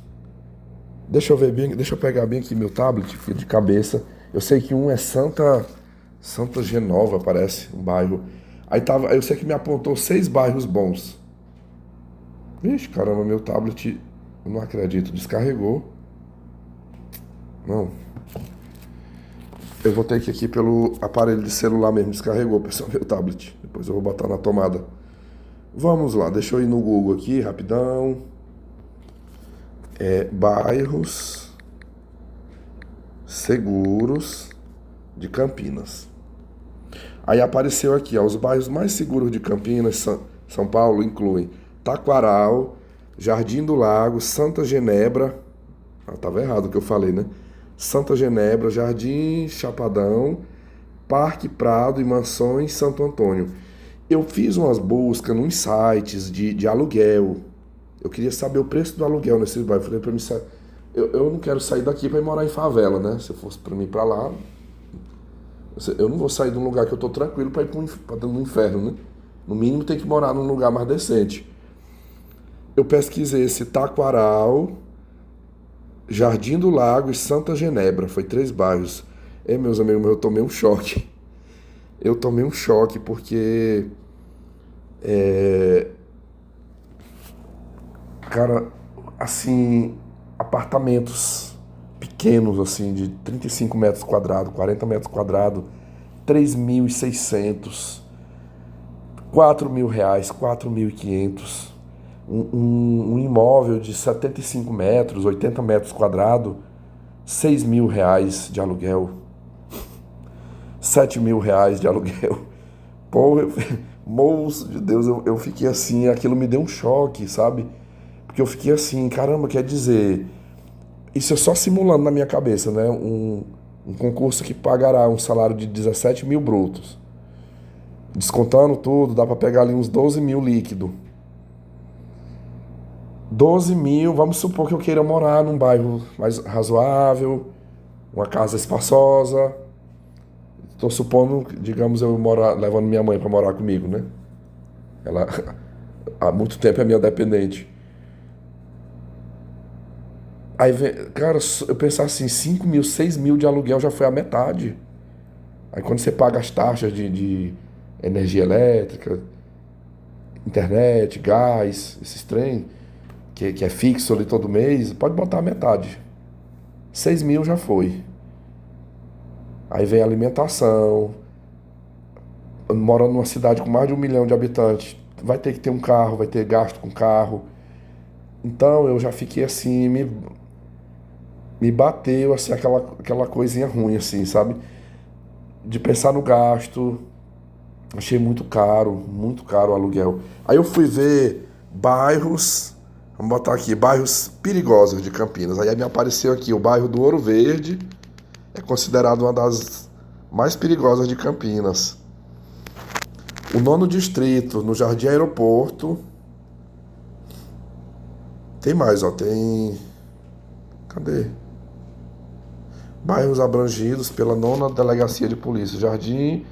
Deixa eu ver bem, deixa eu pegar bem aqui meu tablet de cabeça. Eu sei que um é Santa Genova, parece, um bairro. Aí eu sei que me apontou 6 bairros bons. Vixe, caramba, meu tablet, eu não acredito, descarregou. Não. Eu vou ter que ir aqui pelo aparelho de celular mesmo, descarregou, pessoal, meu tablet. Depois eu vou botar na tomada. Vamos lá, deixa eu ir no Google aqui, rapidão. Bairros seguros de Campinas. Aí apareceu aqui, ó, os bairros mais seguros de Campinas, São Paulo, incluem Taquaral, Jardim do Lago, Santa Genebra. Tava errado o que eu falei, né? Santa Genebra, Jardim Chapadão, Parque Prado e Mansões Santo Antônio. Eu fiz umas buscas nos sites de aluguel. Eu queria saber o preço do aluguel nesse bairro. Eu falei pra mim, eu não quero sair daqui pra ir morar em favela, né? Se fosse pra mim ir pra lá, eu não vou sair de um lugar que eu tô tranquilo pra ir pra dentro do inferno, né? No mínimo tem que morar num lugar mais decente. Eu pesquisei esse Taquaral, Jardim do Lago e Santa Genebra. Foi 3 bairros. Meus amigos, eu tomei um choque. Eu tomei um choque porque, cara, assim, apartamentos pequenos, assim, de 35 metros quadrados, 40 metros quadrados, 3.600, R$ 4.000, 4.500. Um imóvel de 75 metros, 80 metros quadrados, R$ 6.000 de aluguel, R$ 7.000 de aluguel. Pô, moço de Deus, eu fiquei assim, aquilo me deu um choque, sabe? Porque eu fiquei assim, caramba, quer dizer, isso é só simulando na minha cabeça, né? Um concurso que pagará um salário de 17 mil brutos. Descontando tudo, dá pra pegar ali uns 12 mil líquido. 12 mil, vamos supor que eu queira morar num bairro mais razoável, uma casa espaçosa. Estou supondo, digamos, eu morar, levando minha mãe para morar comigo, né? Ela há muito tempo é minha dependente. Aí, cara, eu pensar assim, 5 mil, 6 mil de aluguel já foi a metade. Aí quando você paga as taxas de energia elétrica, internet, gás, esses trem, que é fixo ali todo mês, pode botar a metade. 6 mil já foi. Aí vem alimentação. Morando numa cidade com mais de 1 milhão de habitantes, vai ter que ter um carro, vai ter gasto com carro. Então eu já fiquei assim, me bateu assim aquela coisinha ruim, assim, sabe? De pensar no gasto. Achei muito caro o aluguel. Aí eu fui ver bairros, vamos botar aqui, bairros perigosos de Campinas. Aí me apareceu aqui o bairro do Ouro Verde, é considerado uma das mais perigosas de Campinas. O 9º distrito, no Jardim Aeroporto. Tem mais, ó, tem... Cadê? Bairros abrangidos pela 9ª Delegacia de Polícia. Jardim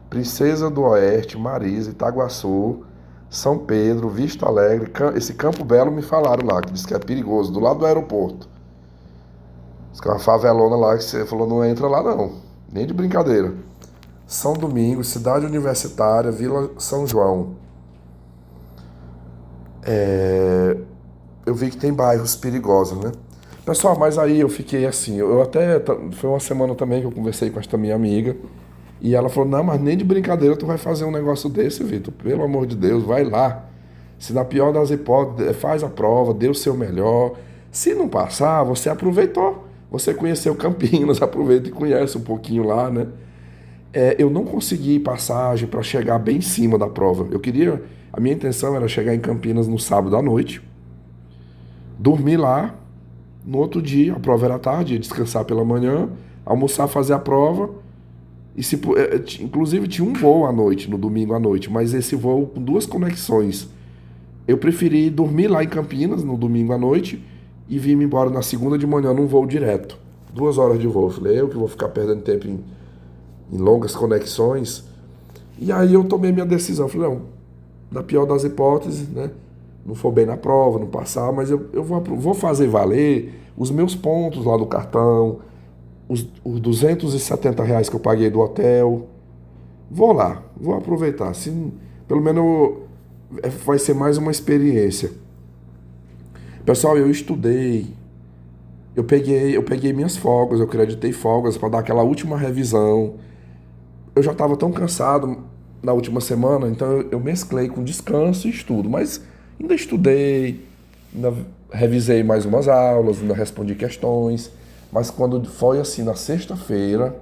Princesa do Oeste, Marisa, Itaguaçu, São Pedro, Vista Alegre. Esse Campo Belo me falaram lá, que diz que é perigoso, do lado do aeroporto. Diz que é uma favelona lá que você falou, não entra lá não, nem de brincadeira. São Domingos, Cidade Universitária, Vila São João. Eu vi que tem bairros perigosos, né? Pessoal, mas aí eu fiquei assim, eu até, foi uma semana também que eu conversei com esta minha amiga, e ela falou, não, mas nem de brincadeira tu vai fazer um negócio desse, Vitor, pelo amor de Deus, vai lá. Se na pior das hipóteses, faz a prova, dê o seu melhor. Se não passar, você aproveitou, você conheceu Campinas, aproveita e conhece um pouquinho lá, né? Eu não consegui passagem para chegar bem em cima da prova. A minha intenção era chegar em Campinas no sábado à noite, dormir lá, no outro dia, a prova era à tarde, ia descansar pela manhã, almoçar, fazer a prova. Inclusive tinha um voo à noite, no domingo à noite, mas esse voo com 2 conexões. Eu preferi dormir lá em Campinas no domingo à noite e vir embora na segunda de manhã num voo direto. 2 horas de voo. Falei, eu que vou ficar perdendo tempo em longas conexões. E aí eu tomei minha decisão. Falei, não, na pior das hipóteses, né? Não for bem na prova, não passar, mas eu vou fazer valer os meus pontos lá do cartão, os R$ 270 que eu paguei do hotel. Vou lá, vou aproveitar. Pelo menos vai ser mais uma experiência. Pessoal, eu estudei, eu peguei minhas folgas, eu acreditei folgas para dar aquela última revisão. Eu já estava tão cansado na última semana, então eu mesclei com descanso e estudo, mas ainda estudei, ainda revisei mais umas aulas, ainda respondi questões, mas quando foi assim na sexta-feira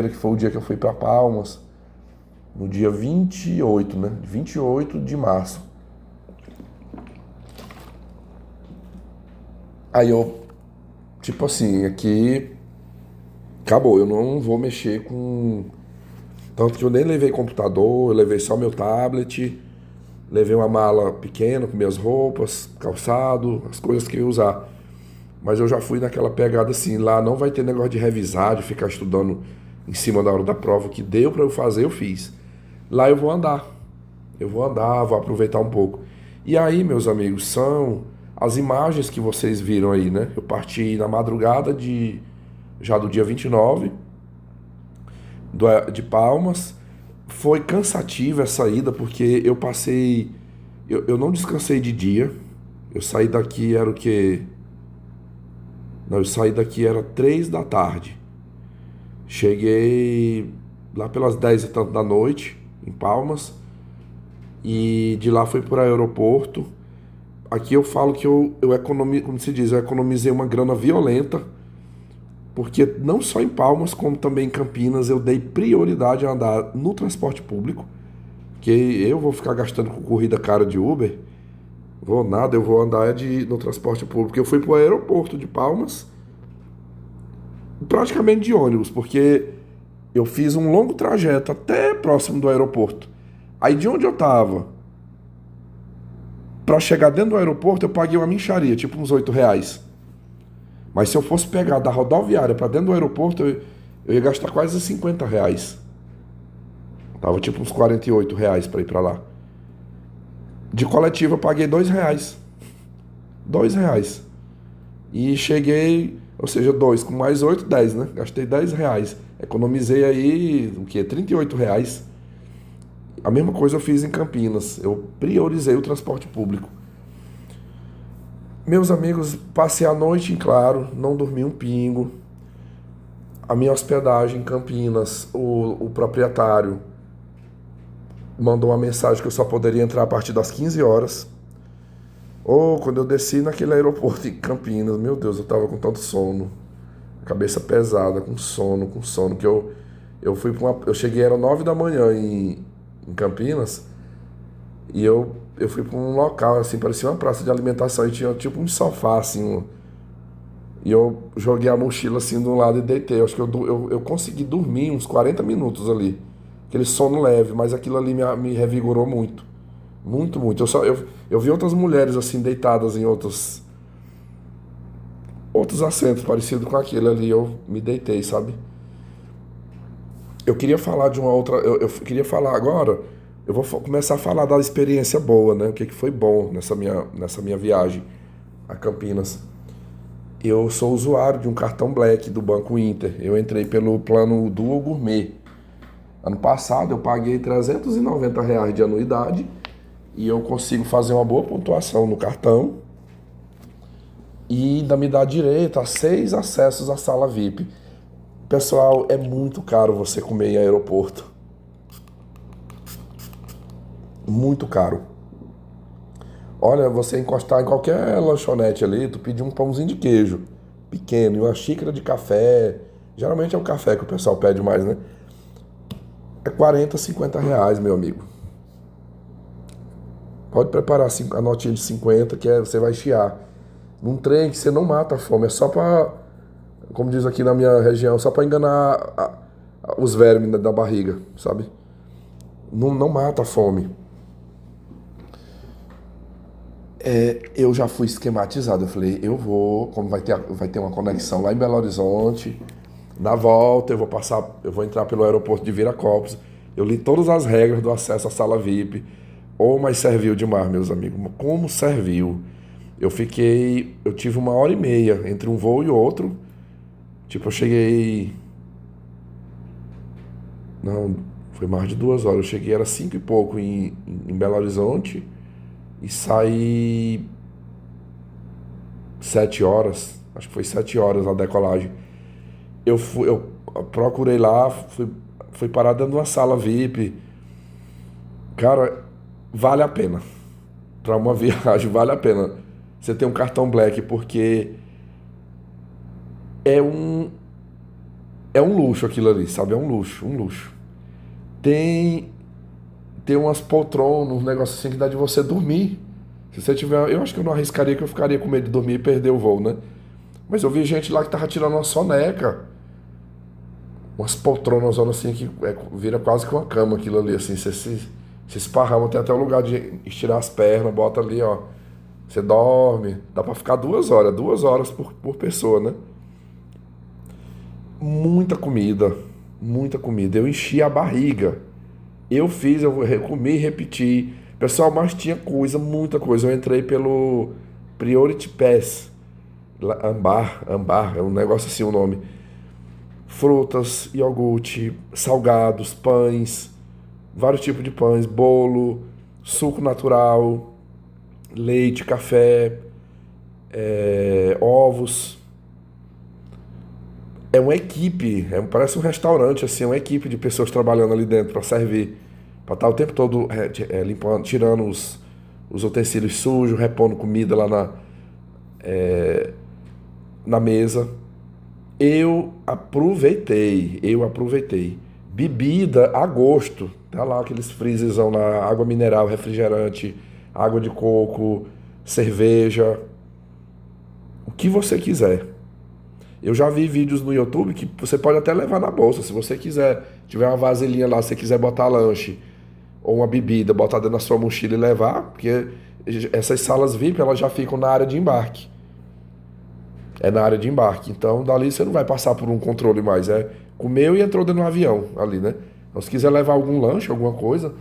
que foi o dia que eu fui para Palmas, no dia 28, né? 28 de março. Aí eu, tipo assim, aqui acabou, eu não vou mexer com. Tanto que eu nem levei computador, eu levei só meu tablet. Levei uma mala pequena com minhas roupas, calçado, as coisas que eu ia usar. Mas eu já fui naquela pegada assim, lá não vai ter negócio de revisar, de ficar estudando em cima da hora da prova. O que deu para eu fazer, eu fiz. Lá eu vou andar. Eu vou andar, vou aproveitar um pouco. E aí, meus amigos, são as imagens que vocês viram aí, né? Eu parti na madrugada já do dia 29 de Palmas. Foi cansativa essa ida, porque eu passei. Eu não descansei de dia. Eu saí daqui, era o quê? Não, eu saí daqui, era 3 da tarde. Cheguei lá pelas 10 e tanto da noite, em Palmas. E de lá fui para o aeroporto. Aqui eu falo que eu economizei, como se diz, eu economizei uma grana violenta, porque não só em Palmas, como também em Campinas, eu dei prioridade a andar no transporte público, que eu vou ficar gastando com corrida cara de Uber, vou nada, eu vou andar no transporte público. Eu fui para o aeroporto de Palmas, praticamente de ônibus, porque eu fiz um longo trajeto até próximo do aeroporto. Aí de onde eu tava, para chegar dentro do aeroporto, eu paguei uma mixaria, tipo uns R$ 8. Mas se eu fosse pegar da rodoviária para dentro do aeroporto, eu ia gastar quase R$ 50. Tava tipo uns R$ 48 para ir para lá. De coletiva eu paguei R$ 2. R$ 2. E cheguei, ou seja, 2 com mais 8, 10, né? Gastei R$ 10. Economizei aí, o quê? R$ 38. A mesma coisa eu fiz em Campinas. Eu priorizei o transporte público. Meus amigos, passei a noite em Claro, não dormi um pingo. A minha hospedagem em Campinas, o proprietário mandou uma mensagem que eu só poderia entrar a partir das 15 horas. Ou quando eu desci naquele aeroporto em Campinas, meu Deus, eu tava com tanto sono, cabeça pesada, com sono, que eu fui para eu cheguei, era 9 da manhã em Campinas, e eu fui para um local, assim, parecia uma praça de alimentação, e tinha tipo um sofá, assim, e eu joguei a mochila assim de um lado e deitei. Eu acho que eu consegui dormir uns 40 minutos ali. Aquele sono leve, mas aquilo ali me revigorou muito. Muito, muito. Eu vi outras mulheres assim deitadas em outros assentos parecidos com aquele ali. Eu me deitei, sabe? Eu queria falar de uma outra. Eu queria falar agora. Eu vou começar a falar da experiência boa, né? O que foi bom nessa minha viagem a Campinas. Eu sou usuário de um cartão Black do Banco Inter. Eu entrei pelo plano Duo Gourmet. Ano passado eu paguei R$ 390 de anuidade e eu consigo fazer uma boa pontuação no cartão e ainda me dá direito a 6 acessos à sala VIP. Pessoal, é muito caro você comer em aeroporto. Muito caro. Olha, você encostar em qualquer lanchonete ali, tu pedir um pãozinho de queijo pequeno e uma xícara de café. Geralmente é o café que o pessoal pede mais, né? É R$ 40, R$ 50, meu amigo. Pode preparar a notinha de 50 que você vai chiar. Num trem que você não mata a fome, é só pra, como diz aqui na minha região, só pra enganar os vermes da barriga, sabe? Não mata a fome. Eu já fui esquematizado. Eu falei, eu vou, como vai ter uma conexão lá em Belo Horizonte, na volta eu vou entrar pelo aeroporto de Viracopos. Eu li todas as regras do acesso à sala VIP. Oh, mas serviu demais, meus amigos. Como serviu? Eu tive 1h30 entre um voo e outro. Tipo, eu cheguei, não, foi mais de 2 horas. Eu cheguei, era 5 e pouco em Belo Horizonte e saí 7 horas. Acho que foi 7 horas a decolagem. Eu procurei lá, fui parar dentro de uma sala VIP. Cara, vale a pena. Para uma viagem, vale a pena. Você tem um cartão Black, porque é um, é um luxo aquilo ali, sabe? É um luxo, um luxo. Tem, tem umas poltronas, uns negócios assim que dá de você dormir. Se você tiver. Eu acho que eu não arriscaria, que eu ficaria com medo de dormir e perder o voo, né? Mas eu vi gente lá que tava tirando uma soneca. Umas poltronas assim que vira quase que uma cama aquilo ali, assim. Você Se esparrama, tem até um lugar de estirar as pernas, bota ali, ó. Você dorme, dá pra ficar 2 horas, 2 horas por pessoa, né? Muita comida, muita comida. Eu enchi a barriga. Eu comi e repeti. Pessoal, mas tinha coisa, muita coisa. Eu entrei pelo Priority Pass, Ambar, é um negócio assim o nome. Frutas, iogurte, salgados, pães, vários tipos de pães, bolo, suco natural, leite, café, ovos. É uma equipe, parece um restaurante, assim, é uma equipe de pessoas trabalhando ali dentro para servir, para estar o tempo todo limpando, tirando os utensílios sujos, repondo comida lá na mesa. Eu aproveitei. Bebida a gosto, tá lá aqueles freezerzão lá, água mineral, refrigerante, água de coco, cerveja, o que você quiser. Eu já vi vídeos no YouTube que você pode até levar na bolsa. Se você quiser, tiver uma vasilhinha lá, se você quiser botar lanche ou uma bebida, botar dentro da sua mochila e levar, porque essas salas VIP elas já ficam na área de embarque. É na área de embarque. Então, dali você não vai passar por um controle mais. É comeu e entrou dentro do avião ali, né? Então, se quiser levar algum lanche, alguma coisa,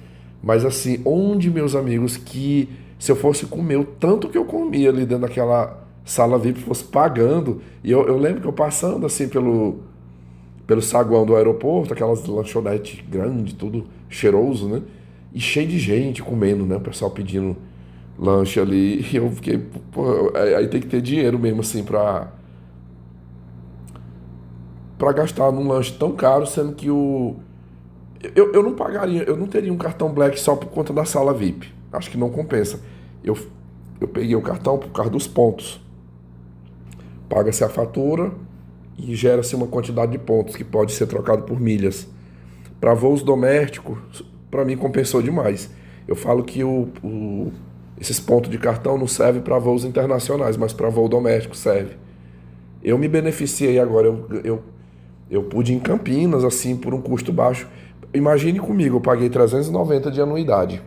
mas assim, onde, meus amigos, que se eu fosse comer o tanto que eu comia ali dentro daquela sala VIP, fosse pagando, e eu lembro que eu passando assim pelo saguão do aeroporto, aquelas lanchonetes grandes, tudo cheiroso, né? E cheio de gente comendo, né? O pessoal pedindo lanche ali, e eu fiquei, pô, aí tem que ter dinheiro mesmo assim pra gastar num lanche tão caro, sendo que eu não pagaria, eu não teria um cartão Black só por conta da sala VIP. Acho que não compensa. Eu, eu peguei o cartão por causa dos pontos. Paga-se a fatura e gera-se uma quantidade de pontos que pode ser trocado por milhas. Para voos domésticos, para mim compensou demais. Eu falo que esses pontos de cartão não servem para voos internacionais, mas para voo doméstico serve. Eu me beneficiei agora, eu pude ir em Campinas, assim, por um custo baixo. Imagine comigo, eu paguei 390 de anuidade.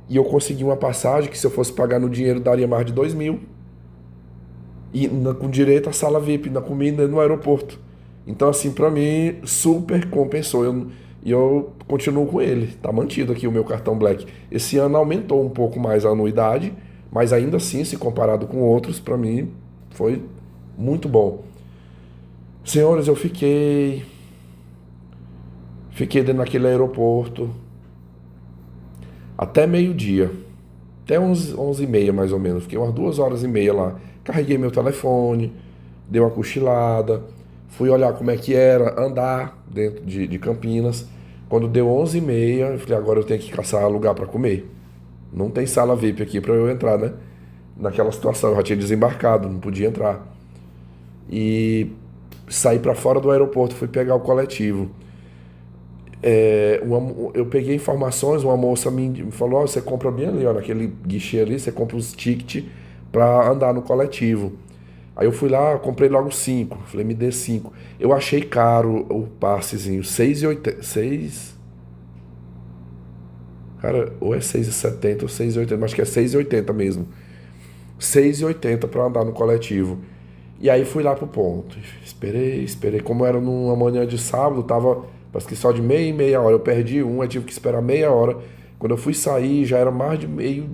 E eu consegui uma passagem que, se eu fosse pagar no dinheiro, daria mais de 2.000. E com direito à sala VIP, na comida no aeroporto. Então, assim, pra mim, super compensou. E eu continuo com ele. Tá mantido aqui o meu cartão Black. Esse ano aumentou um pouco mais a anuidade, mas ainda assim, se comparado com outros, pra mim, foi muito bom. Senhores, eu fiquei dentro daquele aeroporto até meio-dia, até 11h30 mais ou menos. Fiquei umas 2 horas e meia lá. Carreguei meu telefone, dei uma cochilada, fui olhar como é que era andar dentro de Campinas. Quando deu 11h30, eu falei, agora eu tenho que caçar lugar para comer. Não tem sala VIP aqui para eu entrar, né? Naquela situação, eu já tinha desembarcado, não podia entrar. E saí para fora do aeroporto, fui pegar o coletivo. Eu peguei informações, uma moça me falou, você compra bem ali, ó, naquele guichê ali, você compra os tickets para andar no coletivo. Aí eu fui lá, comprei logo 5, falei, me dê 5. Eu achei caro o passezinho, 6,80, 6... Cara, ou é 6,70 ou 6,80, mas acho que é 6,80 mesmo. 6,80 para andar no coletivo. E aí fui lá pro ponto. Esperei. Como era numa manhã de sábado, tava, parece que só de meia e meia hora. Eu perdi um, aí tive que esperar meia hora. Quando eu fui sair, já era mais de meio-dia.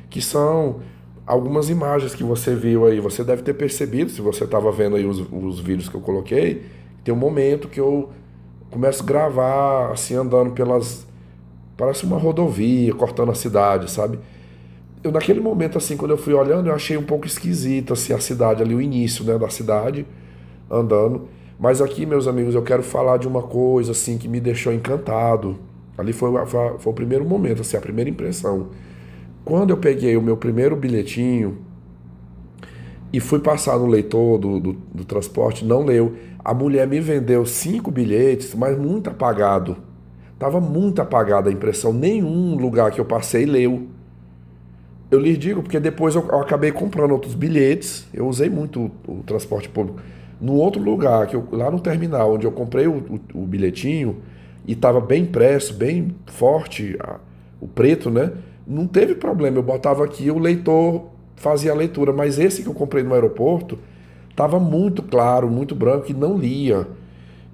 Que são algumas imagens que você viu aí. Você deve ter percebido, se você estava vendo aí os vídeos que eu coloquei, tem um momento que eu começo a gravar, assim, andando parece uma rodovia, cortando a cidade, sabe? Naquele momento, assim, quando eu fui olhando, eu achei um pouco esquisito, assim, a cidade ali, o início, né, da cidade, andando. Mas aqui, meus amigos, eu quero falar de uma coisa, assim, que me deixou encantado. Ali foi o primeiro momento, assim, a primeira impressão. Quando eu peguei o meu primeiro bilhetinho e fui passar no leitor do transporte, não leu. A mulher me vendeu 5 bilhetes, mas muito apagado. Tava muito apagada a impressão. Nenhum lugar que eu passei leu. Eu lhes digo porque depois eu acabei comprando outros bilhetes. Eu usei muito o transporte público. No outro lugar, lá no terminal, onde eu comprei o bilhetinho, e estava bem impresso, bem forte, o preto, né? Não teve problema, eu botava aqui, o leitor fazia a leitura, mas esse que eu comprei no aeroporto estava muito claro, muito branco e não lia.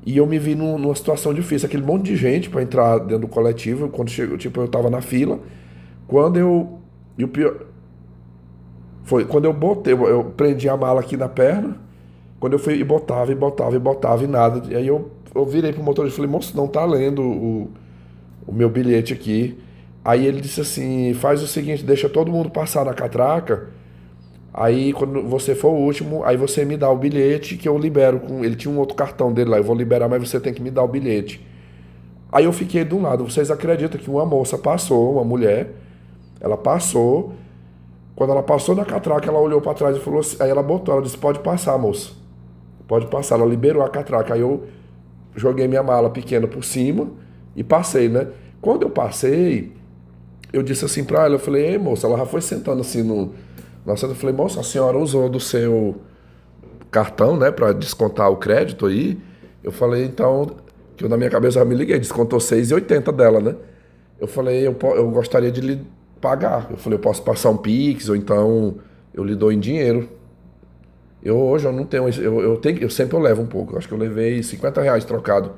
E eu me vi numa situação difícil, aquele monte de gente para entrar dentro do coletivo, quando chegou, tipo, eu estava na fila, quando eu. E o pior. Foi quando eu botei, eu prendi a mala aqui na perna, quando eu fui e botava, e botava, e botava, e nada. E aí eu virei pro motorista e falei, moço, não tá lendo o meu bilhete aqui. Aí ele disse assim, faz o seguinte, deixa todo mundo passar na catraca, aí quando você for o último, aí você me dá o bilhete que eu libero com. Ele tinha um outro cartão dele lá, eu vou liberar, mas você tem que me dar o bilhete. Aí eu fiquei de um lado, vocês acreditam que uma moça passou, uma mulher, ela passou, quando ela passou na catraca, ela olhou para trás e falou assim, aí ela botou, ela disse, pode passar, moça. Pode passar. Ela liberou a catraca. Aí eu joguei minha mala pequena por cima e passei, né? Quando eu passei, eu disse assim pra ela, eu falei, ei, moça, ela já foi sentando assim no assento. Eu falei, moça, a senhora usou do seu cartão, né, pra descontar o crédito aí. Eu falei, então, que eu na minha cabeça já me liguei, descontou 6,80 dela, né? Eu falei, eu gostaria de lhe pagar. Eu falei, eu posso passar um Pix, ou então eu lhe dou em dinheiro. Eu hoje eu não tenho, eu tenho, eu sempre eu levo um pouco. Eu acho que eu levei R$ 50 trocado,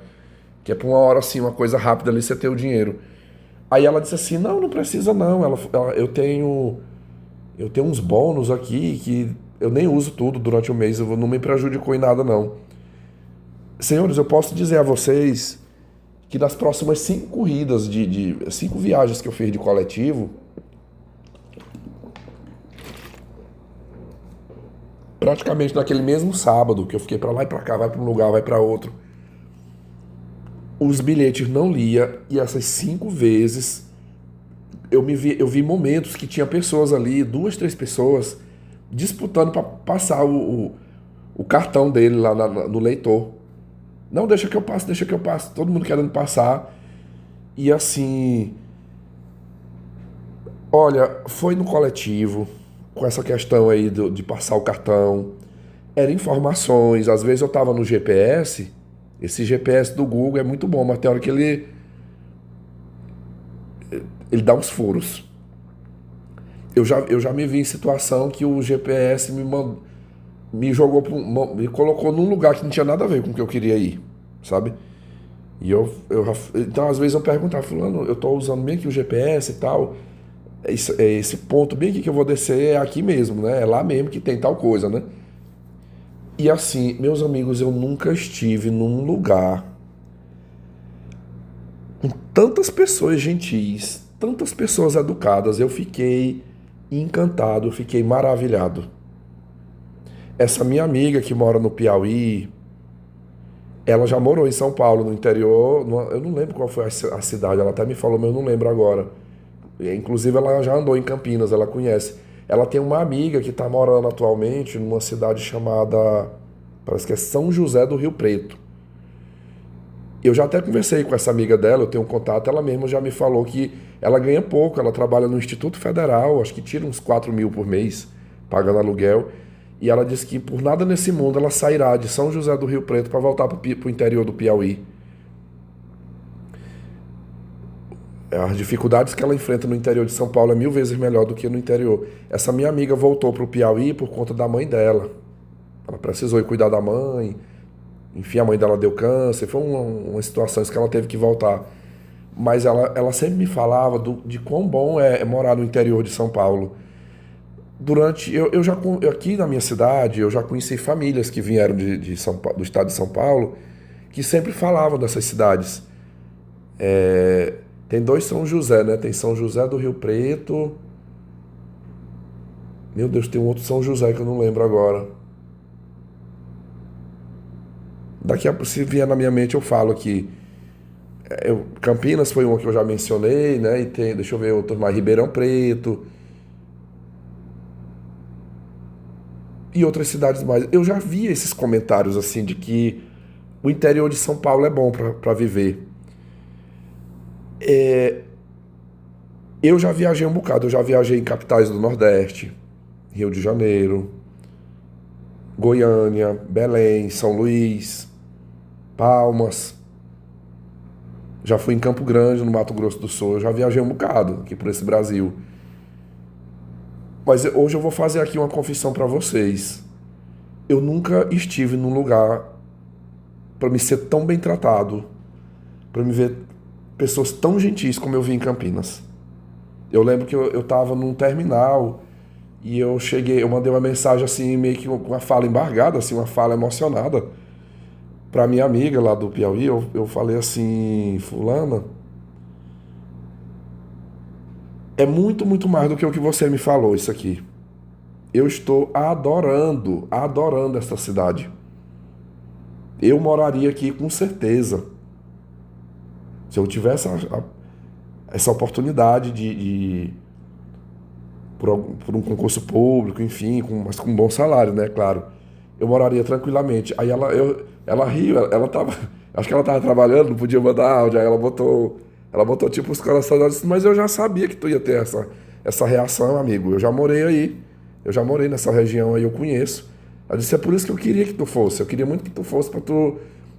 que é por uma hora assim, uma coisa rápida ali você ter o dinheiro. Aí ela disse assim, não, não precisa não. Eu tenho uns bônus aqui que eu nem uso tudo durante o mês, não me prejudicou em nada não. Senhores, eu posso dizer a vocês que das próximas 5 corridas de 5 viagens que eu fiz de coletivo, praticamente naquele mesmo sábado que eu fiquei pra lá e pra cá, vai pra um lugar, vai pra outro, os bilhetes não lia e essas 5 vezes eu vi momentos que tinha pessoas ali, 2, 3 pessoas, disputando para passar o cartão dele lá no leitor. Não, deixa que eu passe. Todo mundo querendo passar. E assim, olha, foi no coletivo, com essa questão aí de passar o cartão. Eram informações, às vezes eu tava no GPS, esse GPS do Google é muito bom, mas tem hora que ele dá uns furos. Eu já me vi em situação que o GPS me jogou, me colocou num lugar que não tinha nada a ver com o que eu queria ir, sabe? E então às vezes eu perguntava, fulano, eu tô usando bem aqui o GPS e tal, esse ponto bem aqui que eu vou descer é aqui mesmo, né? É lá mesmo que tem tal coisa, né? E assim, meus amigos, eu nunca estive num lugar com tantas pessoas gentis, tantas pessoas educadas. Eu fiquei encantado, eu fiquei maravilhado. Essa minha amiga que mora no Piauí, ela já morou em São Paulo, no interior. Eu não lembro qual foi a cidade, ela até me falou, mas eu não lembro agora. Inclusive, ela já andou em Campinas, ela conhece. Ela tem uma amiga que está morando atualmente numa cidade chamada, parece que é São José do Rio Preto. Eu já até conversei com essa amiga dela, eu tenho um contato, ela mesma já me falou que ela ganha pouco, ela trabalha no Instituto Federal, acho que tira uns 4 mil por mês, pagando aluguel. E ela disse que por nada nesse mundo ela sairá de São José do Rio Preto para voltar para o interior do Piauí. As dificuldades que ela enfrenta no interior de São Paulo é 1000 vezes melhor do que no interior. Essa minha amiga voltou para o Piauí por conta da mãe dela. Ela precisou ir cuidar da mãe, enfim, a mãe dela deu câncer, foi uma situação que ela teve que voltar. Mas ela sempre me falava de quão bom é morar no interior de São Paulo. Aqui na minha cidade, eu já conheci famílias que vieram de São Paulo, do estado de São Paulo, que sempre falavam dessas cidades. Tem 2 São José, né? Tem São José do Rio Preto. Meu Deus, tem um outro São José que eu não lembro agora. Daqui a pouco, se vier na minha mente, eu falo aqui. Campinas foi uma que eu já mencionei, né? E tem, deixa eu ver, outro mais, Ribeirão Preto e outras cidades mais. Eu já vi esses comentários assim de que o interior de São Paulo é bom para viver. Eu já viajei um bocado, eu já viajei em capitais do Nordeste, Rio de Janeiro, Goiânia, Belém, São Luís, Palmas. já fui em Campo Grande, no Mato Grosso do Sul, eu já viajei um bocado aqui por esse Brasil. Mas hoje eu vou fazer aqui uma confissão para vocês. Eu nunca estive num lugar para me ser tão bem tratado, para me ver pessoas tão gentis como eu vi em Campinas. Eu lembro que eu tava num terminal e eu cheguei, eu mandei uma mensagem assim, meio que com uma fala embargada, assim, uma fala emocionada pra minha amiga lá do Piauí. Eu falei assim, fulana, é muito, muito mais do que o que você me falou isso aqui. Eu estou adorando, adorando essa cidade. Eu moraria aqui com certeza. Se eu tivesse essa oportunidade por um concurso público, enfim, mas com um bom salário, né? Claro. Eu moraria tranquilamente. Aí ela riu, ela tava. Acho que ela tava trabalhando, não podia mandar áudio. Aí ela botou tipo os corações. Ela disse, mas eu já sabia que tu ia ter essa reação, amigo. Eu já morei aí. Eu já morei nessa região aí, eu conheço. Ela disse, é por isso que eu queria que tu fosse. Eu queria muito que tu fosse pra tu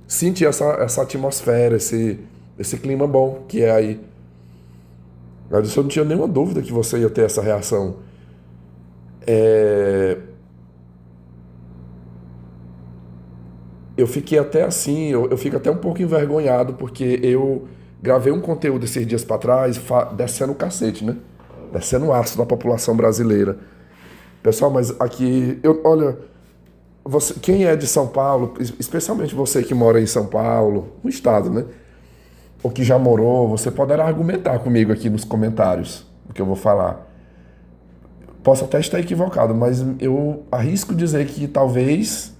sentir essa atmosfera, esse clima bom que é aí. Ela disse, eu não tinha nenhuma dúvida que você ia ter essa reação. É, eu fiquei até assim, eu fico até um pouco envergonhado, porque eu gravei um conteúdo esses dias pra trás, descendo o cacete, né? Descendo o aço da população brasileira. Pessoal, mas aqui, olha, quem é de São Paulo, especialmente você que mora em São Paulo, no estado, né? Ou que já morou, você poderá argumentar comigo aqui nos comentários o que eu vou falar. Posso até estar equivocado, mas eu arrisco dizer que talvez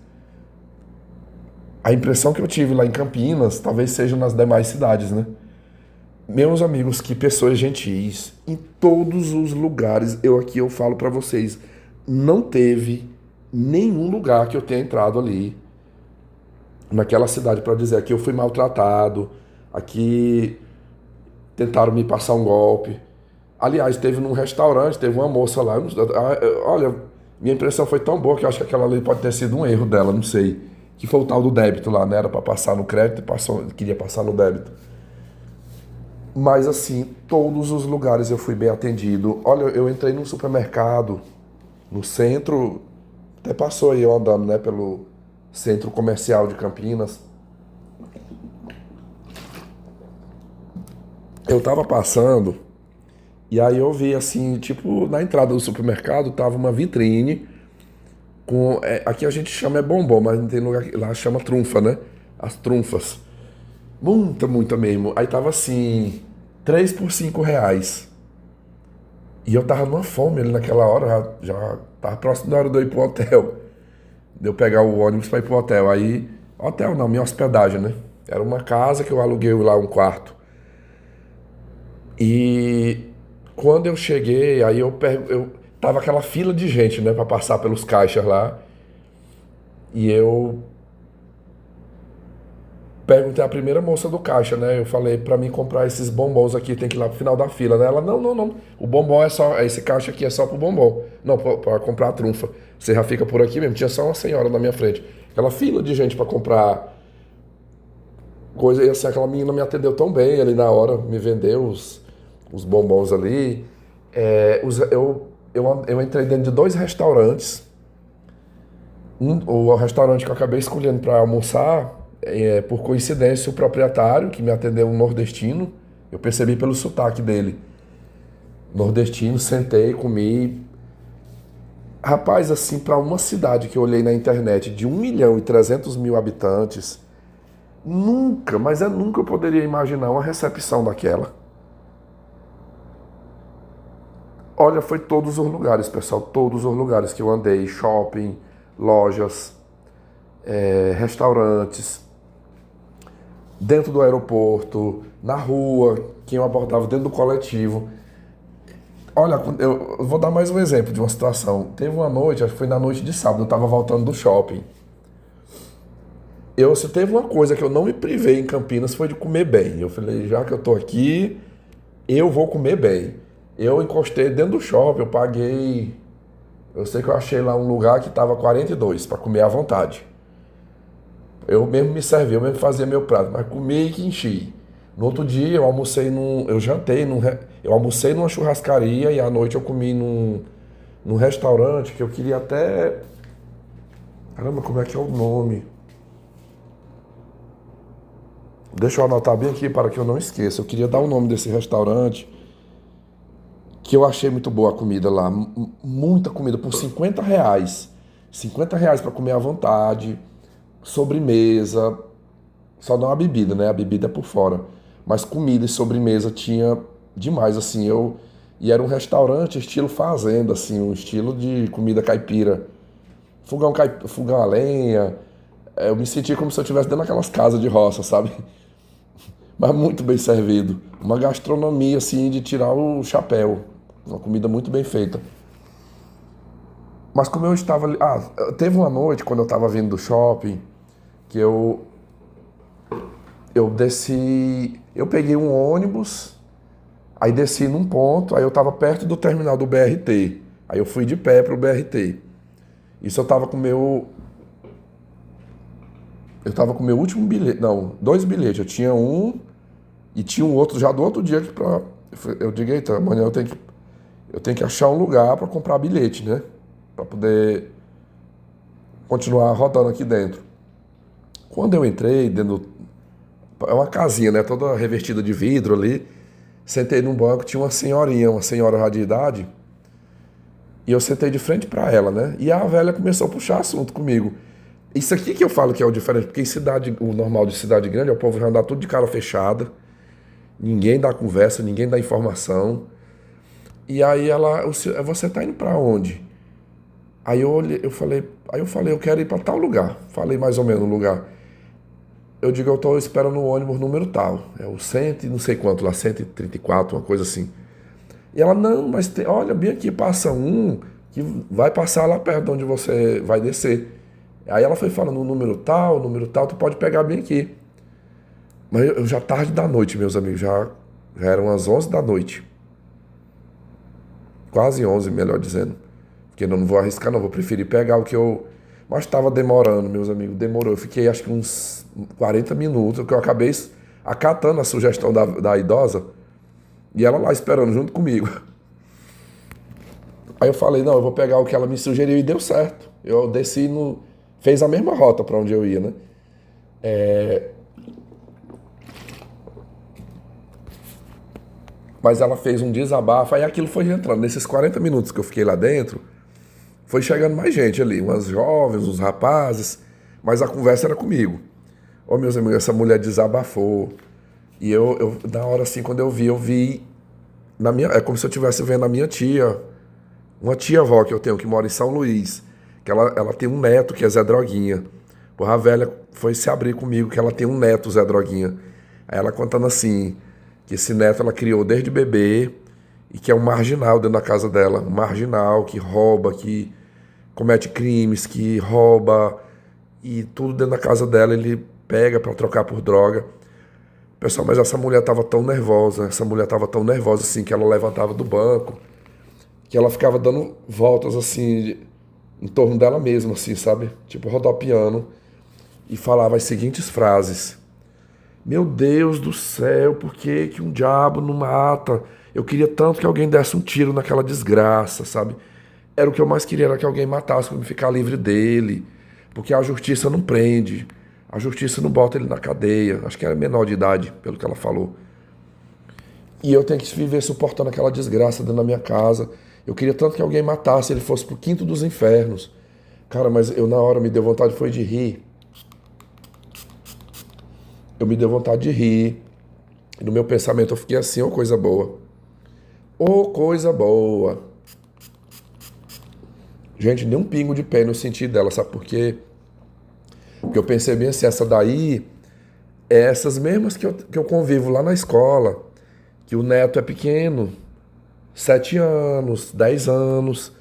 a impressão que eu tive lá em Campinas talvez seja nas demais cidades, né? Meus amigos, que pessoas gentis, em todos os lugares, eu falo pra vocês, não teve nenhum lugar que eu tenha entrado ali naquela cidade pra dizer que eu fui maltratado, aqui tentaram me passar um golpe. Aliás, teve num restaurante, teve uma moça lá, olha, minha impressão foi tão boa que eu acho que aquela ali pode ter sido um erro dela, não sei. Que foi o tal do débito lá, né? Era pra passar no crédito e queria passar no débito. Mas assim, todos os lugares eu fui bem atendido. Olha, eu entrei num supermercado, no centro, até passou aí eu andando, né, pelo centro comercial de Campinas. Eu tava passando e aí eu vi assim, tipo, na entrada do supermercado tava uma vitrine com, aqui a gente chama bombom, mas não tem lugar lá chama trunfa, né? As trunfas. Muita, muita mesmo. Aí tava assim, 3 por R$ 5. E eu tava numa fome ali naquela hora, já tava próximo da hora de eu ir pro hotel. De eu pegar o ônibus pra ir pro hotel. Aí, hotel não, minha hospedagem, né? Era uma casa que eu aluguei lá um quarto. E quando eu cheguei, aí eu tava aquela fila de gente, né, pra passar pelos caixas lá. E eu perguntei à primeira moça do caixa, né? Eu falei, pra mim comprar esses bombons aqui, tem que ir lá pro final da fila, né? Ela, não, não, não. O bombom é só, esse caixa aqui é só pro bombom. Não, pra comprar a trunfa. Você já fica por aqui mesmo. Tinha só uma senhora na minha frente. Aquela fila de gente pra comprar coisa. E assim, aquela menina me atendeu tão bem ali na hora, me vendeu os bombons ali. Eu entrei dentro de 2 restaurantes. O restaurante que eu acabei escolhendo para almoçar, por coincidência, o proprietário, que me atendeu, um nordestino, eu percebi pelo sotaque dele. Nordestino, sentei, comi. Rapaz, assim, para uma cidade que eu olhei na internet de 1.300.000 habitantes, nunca, mas nunca eu poderia imaginar uma recepção daquela. Olha, foi todos os lugares, pessoal, todos os lugares que eu andei, shopping, lojas, restaurantes, dentro do aeroporto, na rua, quem eu abordava dentro do coletivo. Olha, eu vou dar mais um exemplo de uma situação. Teve uma noite, acho que foi na noite de sábado, eu estava voltando do shopping. Se teve uma coisa que eu não me privei em Campinas foi de comer bem. Eu falei, já que eu tô aqui, eu vou comer bem. Eu encostei dentro do shopping, eu paguei. Eu sei que eu achei lá um lugar que tava 42 para comer à vontade. Eu mesmo me servi, eu mesmo fazia meu prato, mas comi e que enchi. No outro dia eu jantei, eu almocei numa churrascaria e à noite eu comi num restaurante que eu queria até. Caramba, como é que é o nome? Deixa eu anotar bem aqui para que eu não esqueça. Eu queria dar o nome desse restaurante, que eu achei muito boa a comida lá. Muita comida por R$ 50. R$ 50 para comer à vontade, sobremesa, só não a bebida, né? A bebida é por fora. Mas comida e sobremesa tinha demais, assim. E era um restaurante estilo fazenda, assim, um estilo de comida caipira. Fogão a lenha. Eu me sentia como se eu estivesse dentro daquelas casas de roça, sabe? Mas muito bem servido. Uma gastronomia, assim, de tirar o chapéu. Uma comida muito bem feita. Mas como eu estava ali. Ah, teve uma noite, quando eu estava vindo do shopping, que eu desci. Eu peguei um ônibus, aí desci num ponto, aí eu estava perto do terminal do BRT. Aí eu fui de pé pro BRT. Isso eu estava com meu. Eu estava com meu último bilhete. Não, dois bilhetes. Eu tinha um e tinha um outro já do outro dia que pra. Eu digo, eita, amanhã eu tenho que achar um lugar para comprar bilhete, né? Para poder continuar rodando aqui dentro. Quando eu entrei dentro. É uma casinha, né? Toda revestida de vidro ali. Sentei num banco, tinha uma senhorinha, uma senhora já de idade. E eu sentei de frente para ela, né? E a velha começou a puxar assunto comigo. Isso aqui que eu falo que é o diferente, porque em cidade, o normal de cidade grande é o povo já andar tudo de cara fechada. Ninguém dá conversa, ninguém dá informação. E aí você tá indo para onde? Aí eu olhei, eu falei, eu quero ir para tal lugar. Falei mais ou menos o lugar. Eu digo, eu tô esperando o ônibus número tal. É o cento e não sei quanto lá, 134, uma coisa assim. E ela, não, mas olha, bem aqui passa um que vai passar lá perto de onde você vai descer. Aí ela foi falando o número tal, tu pode pegar bem aqui. Mas eu já tarde da noite, meus amigos, já eram as 11 da noite. Quase 11, melhor dizendo. Porque eu não vou arriscar, não, vou preferir pegar o que eu. Mas estava demorando, meus amigos, demorou. Eu fiquei acho que uns 40 minutos, que eu acabei acatando a sugestão da idosa e ela lá esperando junto comigo. Aí eu falei, não, eu vou pegar o que ela me sugeriu e deu certo. Eu desci no. Fez a mesma rota para onde eu ia, né? Mas ela fez um desabafo, aí aquilo foi entrando. Nesses 40 minutos que eu fiquei lá dentro, foi chegando mais gente ali, umas jovens, uns rapazes, mas a conversa era comigo. Ô, meus amigos, essa mulher desabafou. E na hora assim, quando eu vi é como se eu estivesse vendo a minha tia, uma tia-avó que eu tenho, que mora em São Luís, que ela tem um neto que é Zé Droguinha. Porra, a velha foi se abrir comigo que ela tem um neto, Zé Droguinha. Aí ela contando assim, que esse neto ela criou desde bebê e que é um marginal dentro da casa dela. Um marginal que rouba, que comete crimes, que rouba e tudo dentro da casa dela ele pega pra trocar por droga. Pessoal, mas essa mulher tava tão nervosa, assim, que ela levantava do banco, que ela ficava dando voltas assim, em torno dela mesma, assim, sabe? Tipo rodopiando, e falava as seguintes frases. Meu Deus do céu, por que que um diabo não mata? Eu queria tanto que alguém desse um tiro naquela desgraça, sabe? Era o que eu mais queria, era que alguém matasse para me ficar livre dele. Porque a justiça não prende. A justiça não bota ele na cadeia. Acho que era menor de idade, pelo que ela falou. E eu tenho que viver suportando aquela desgraça dentro da minha casa. Eu queria tanto que alguém matasse, ele fosse pro quinto dos infernos. Cara, mas eu na hora me deu vontade foi de rir. Eu me deu vontade de rir. E no meu pensamento eu fiquei assim, ô coisa boa. Ô coisa boa. Gente, nem um pingo de pena eu senti dela, sabe por quê? Porque eu pensei bem assim, essa daí é essas mesmas que eu convivo lá na escola, que o neto é pequeno, 7 anos, 10 anos,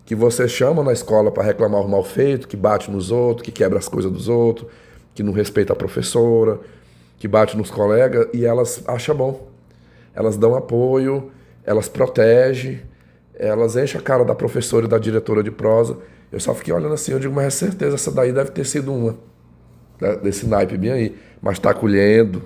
que você chama na escola para reclamar o mal feito, que bate nos outros, que quebra as coisas dos outros, que não respeita a professora, que bate nos colegas, e elas acham bom. Elas dão apoio, elas protegem, elas enchem a cara da professora e da diretora de prosa. Eu só fiquei olhando assim, eu digo, mas é certeza, essa daí deve ter sido uma, né, desse naipe bem aí. Mas tá colhendo,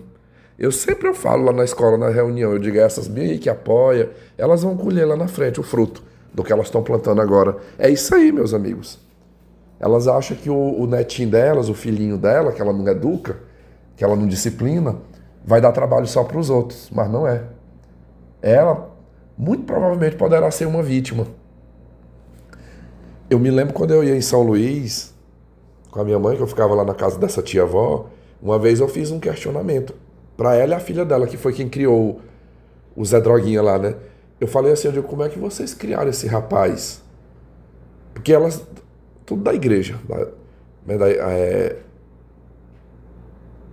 Eu falo lá na escola, na reunião, eu digo, essas bem aí que apoia, elas vão colher lá na frente o fruto do que elas estão plantando agora. É isso aí, meus amigos. Elas acham que o netinho delas, o filhinho dela, que ela não educa, que ela não disciplina, vai dar trabalho só para os outros, mas não é. Ela, muito provavelmente, poderá ser uma vítima. Eu me lembro quando eu ia em São Luís, com a minha mãe, que eu ficava lá na casa dessa tia-avó, uma vez eu fiz um questionamento para ela e a filha dela, que foi quem criou o Zé Droguinha lá, né? Eu falei assim, eu digo, como é que vocês criaram esse rapaz? Porque elas, tudo da igreja,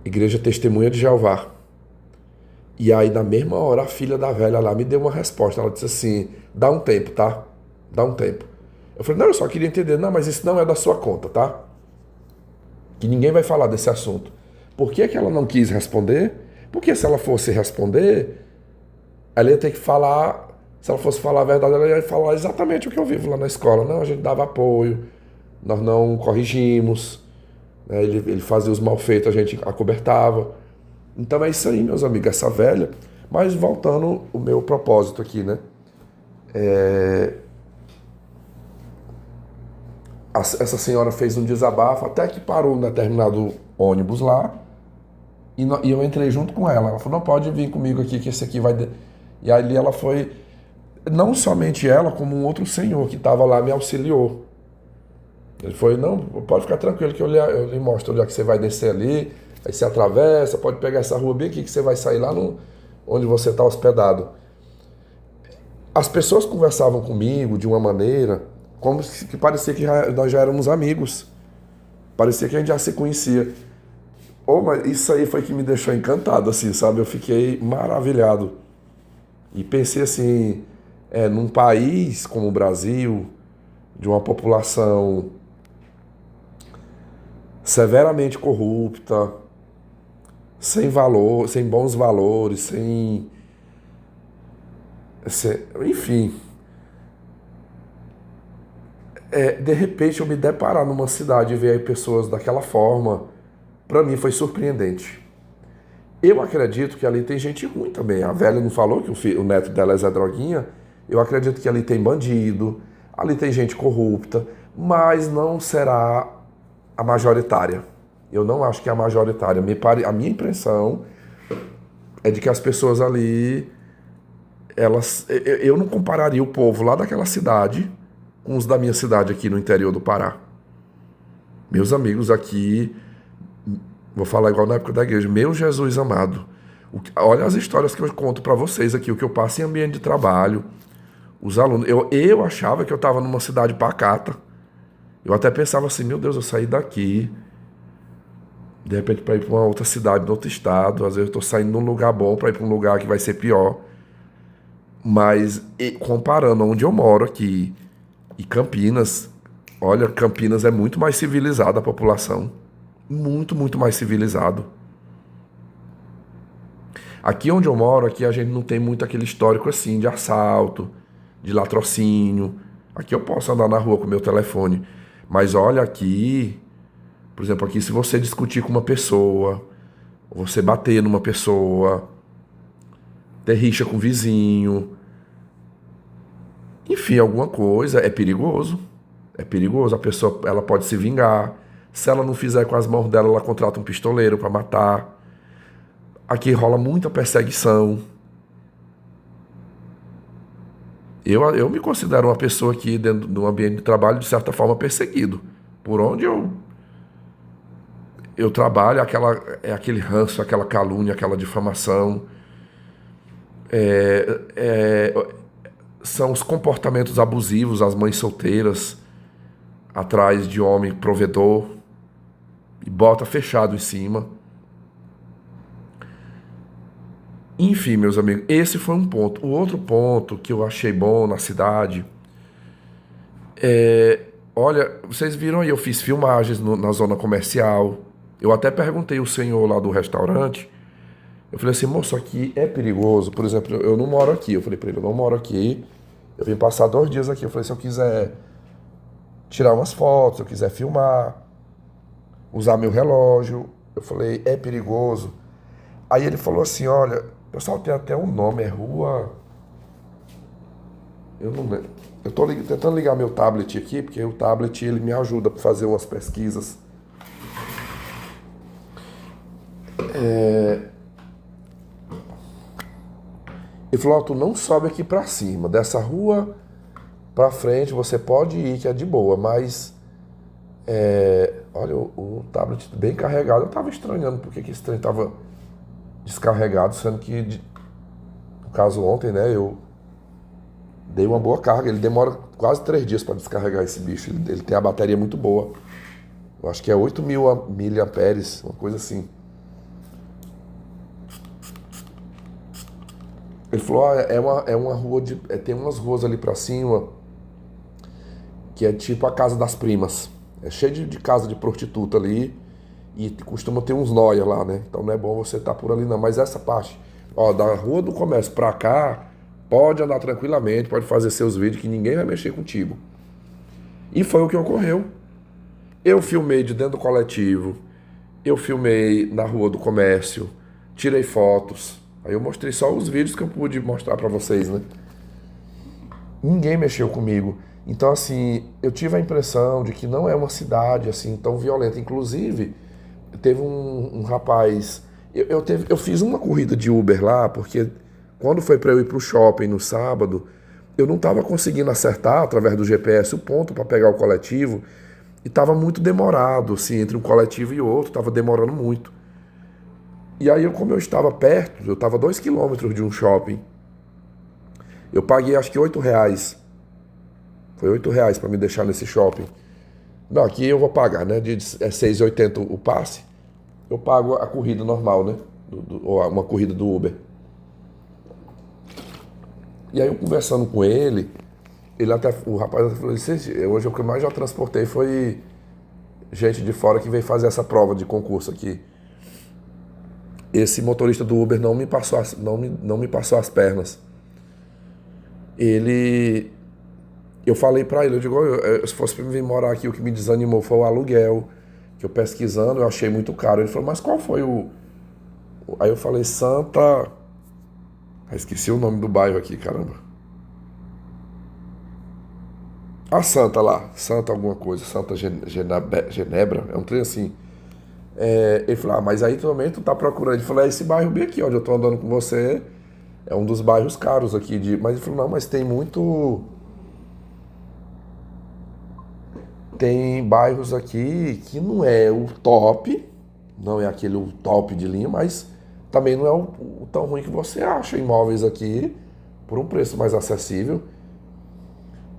Igreja Testemunha de Jeová. E aí, na mesma hora, a filha da velha lá me deu uma resposta. Ela disse assim, dá um tempo, tá? Dá um tempo. Eu falei, não, eu só queria entender. Não, mas isso não é da sua conta, tá? Que ninguém vai falar desse assunto. Por que que ela não quis responder? Porque se ela fosse responder, ela ia ter que falar... Se ela fosse falar a verdade, ela ia falar exatamente o que eu vivo lá na escola. Não, a gente dava apoio, nós não corrigimos, né? Ele fazia os mal feitos, a gente acobertava. Então é isso aí, meus amigos, essa velha. Mas voltando o meu propósito aqui, né? Essa senhora fez um desabafo, até que parou um determinado ônibus lá, e eu entrei junto com ela. Ela falou, não, pode vir comigo aqui, que esse aqui vai... E ali ela foi... Não somente ela, como um outro senhor que estava lá me auxiliou. Ele foi, não, pode ficar tranquilo que eu lhe mostro onde é que você vai descer ali, aí você atravessa, pode pegar essa rua bem aqui que você vai sair lá onde você está hospedado. As pessoas conversavam comigo de uma maneira como que parecia que nós já éramos amigos. Parecia que a gente já se conhecia. Oh, mas isso aí foi que me deixou encantado, assim, sabe? Eu fiquei maravilhado. E pensei assim, num país como o Brasil, de uma população severamente corrupta, sem valor, sem bons valores, enfim. De repente eu me deparar numa cidade e ver aí pessoas daquela forma, para mim foi surpreendente. Eu acredito que ali tem gente ruim também. A velha não falou que o neto dela é Zé Droguinha? Eu acredito que ali tem bandido, ali tem gente corrupta, mas não será a majoritária. Eu não acho que é a majoritária. A minha impressão é de que as pessoas ali, eu não compararia o povo lá daquela cidade com os da minha cidade aqui no interior do Pará. Meus amigos aqui, vou falar igual na época da igreja, meu Jesus amado, olha as histórias que eu conto para vocês aqui, o que eu passo em ambiente de trabalho, os alunos, eu achava que eu estava numa cidade pacata, eu até pensava assim, meu Deus, eu saí daqui, de repente para ir para uma outra cidade, outro estado, às vezes eu estou saindo de um lugar bom para ir para um lugar que vai ser pior, mas comparando onde eu moro aqui e Campinas, olha, Campinas é muito mais civilizada a população, muito, muito mais civilizado. Aqui onde eu moro, aqui a gente não tem muito aquele histórico assim de assalto, de latrocínio. Aqui eu posso andar na rua com meu telefone, mas olha aqui, por exemplo, aqui se você discutir com uma pessoa, você bater numa pessoa, ter rixa com o vizinho, enfim, alguma coisa, é perigoso. É perigoso, a pessoa ela pode se vingar. Se ela não fizer com as mãos dela, ela contrata um pistoleiro para matar. Aqui rola muita perseguição. Eu me considero uma pessoa aqui dentro do ambiente de trabalho, de certa forma, perseguido. Por onde eu trabalho, aquele ranço, aquela calúnia, aquela difamação. É, é, são os comportamentos abusivos, as mães solteiras atrás de homem provedor e bota fechado em cima. Enfim, meus amigos, esse foi um ponto. O outro ponto que eu achei bom na cidade olha, vocês viram aí, eu fiz filmagens na zona comercial. Eu até perguntei ao senhor lá do restaurante, eu falei assim, moço, aqui é perigoso? Por exemplo, eu não moro aqui. Eu falei para ele, eu não moro aqui, eu vim passar 2 dias aqui. Eu falei, se eu quiser tirar umas fotos, se eu quiser filmar, usar meu relógio, eu falei, é perigoso? Aí ele falou assim, olha, o pessoal tem até um nome, é rua... Eu não lembro. Eu tô tentando ligar meu tablet aqui, porque o tablet ele me ajuda para fazer umas pesquisas. Ele falou, ó, tu não sobe aqui pra cima, dessa rua pra frente você pode ir, que é de boa, mas olha, o tablet bem carregado. Eu tava estranhando porque que esse trem tava descarregado, sendo que, no caso ontem, né, eu dei uma boa carga. Ele demora quase 3 dias para descarregar esse bicho. Ele tem a bateria muito boa. Eu acho que é 8.000 miliamperes, uma coisa assim. Ele falou, ah, é uma rua de... tem umas ruas ali pra cima que é tipo a Casa das Primas. É cheio de casa de prostituta ali e costuma ter uns nóia lá, né? Então não é bom você estar por ali não. Mas essa parte, ó, da Rua do Comércio pra cá, pode andar tranquilamente, pode fazer seus vídeos que ninguém vai mexer contigo. E foi o que ocorreu. Eu filmei de dentro do coletivo, eu filmei na Rua do Comércio, tirei fotos. Aí eu mostrei só os vídeos que eu pude mostrar pra vocês, né? Ninguém mexeu comigo. Então, assim, eu tive a impressão de que não é uma cidade assim tão violenta. Inclusive, teve um rapaz. Eu fiz uma corrida de Uber lá, porque quando foi para eu ir para o shopping no sábado, eu não estava conseguindo acertar através do GPS o ponto para pegar o coletivo. E estava muito demorado, assim, entre um coletivo e outro, estava demorando muito. E aí, como eu estava perto, eu estava 2 quilômetros de um shopping. Eu paguei acho que R$ 8. Foi R$ 8 para me deixar nesse shopping. Não, aqui eu vou pagar, né? É 6,80 o passe. Eu pago a corrida normal, né? Ou uma corrida do Uber. E aí eu conversando com ele, o rapaz falou assim, hoje o que eu mais já transportei foi gente de fora que veio fazer essa prova de concurso aqui. Esse motorista do Uber não me passou não me passou as pernas. Eu falei pra ele, eu digo, se fosse pra me vir morar aqui, o que me desanimou foi o aluguel, que eu pesquisando, eu achei muito caro. Ele falou, mas qual foi o... Aí eu falei, Santa... esqueci o nome do bairro aqui, caramba. A Santa lá, Santa alguma coisa, Santa Genebra, é um trem assim. Ele falou, mas aí também tu tá procurando. Ele falou, esse bairro bem aqui, onde eu tô andando com você, é um dos bairros caros aqui. Mas ele falou, não, mas tem muito... Tem bairros aqui que não é o top, não é aquele o top de linha, mas também não é o tão ruim que você acha. Imóveis aqui por um preço mais acessível.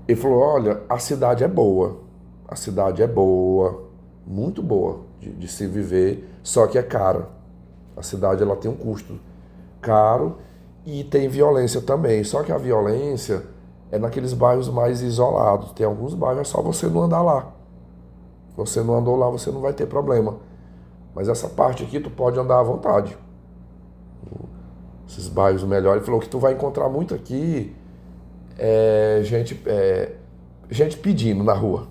Ele falou, olha, a cidade é boa, muito boa de se viver, só que é cara. A cidade ela tem um custo caro e tem violência também, só que a violência é naqueles bairros mais isolados. Tem alguns bairros, é só você não andar lá. Você não andou lá, você não vai ter problema. Mas essa parte aqui tu pode andar à vontade. Esses bairros melhores. Ele falou que tu vai encontrar muito aqui gente pedindo na rua.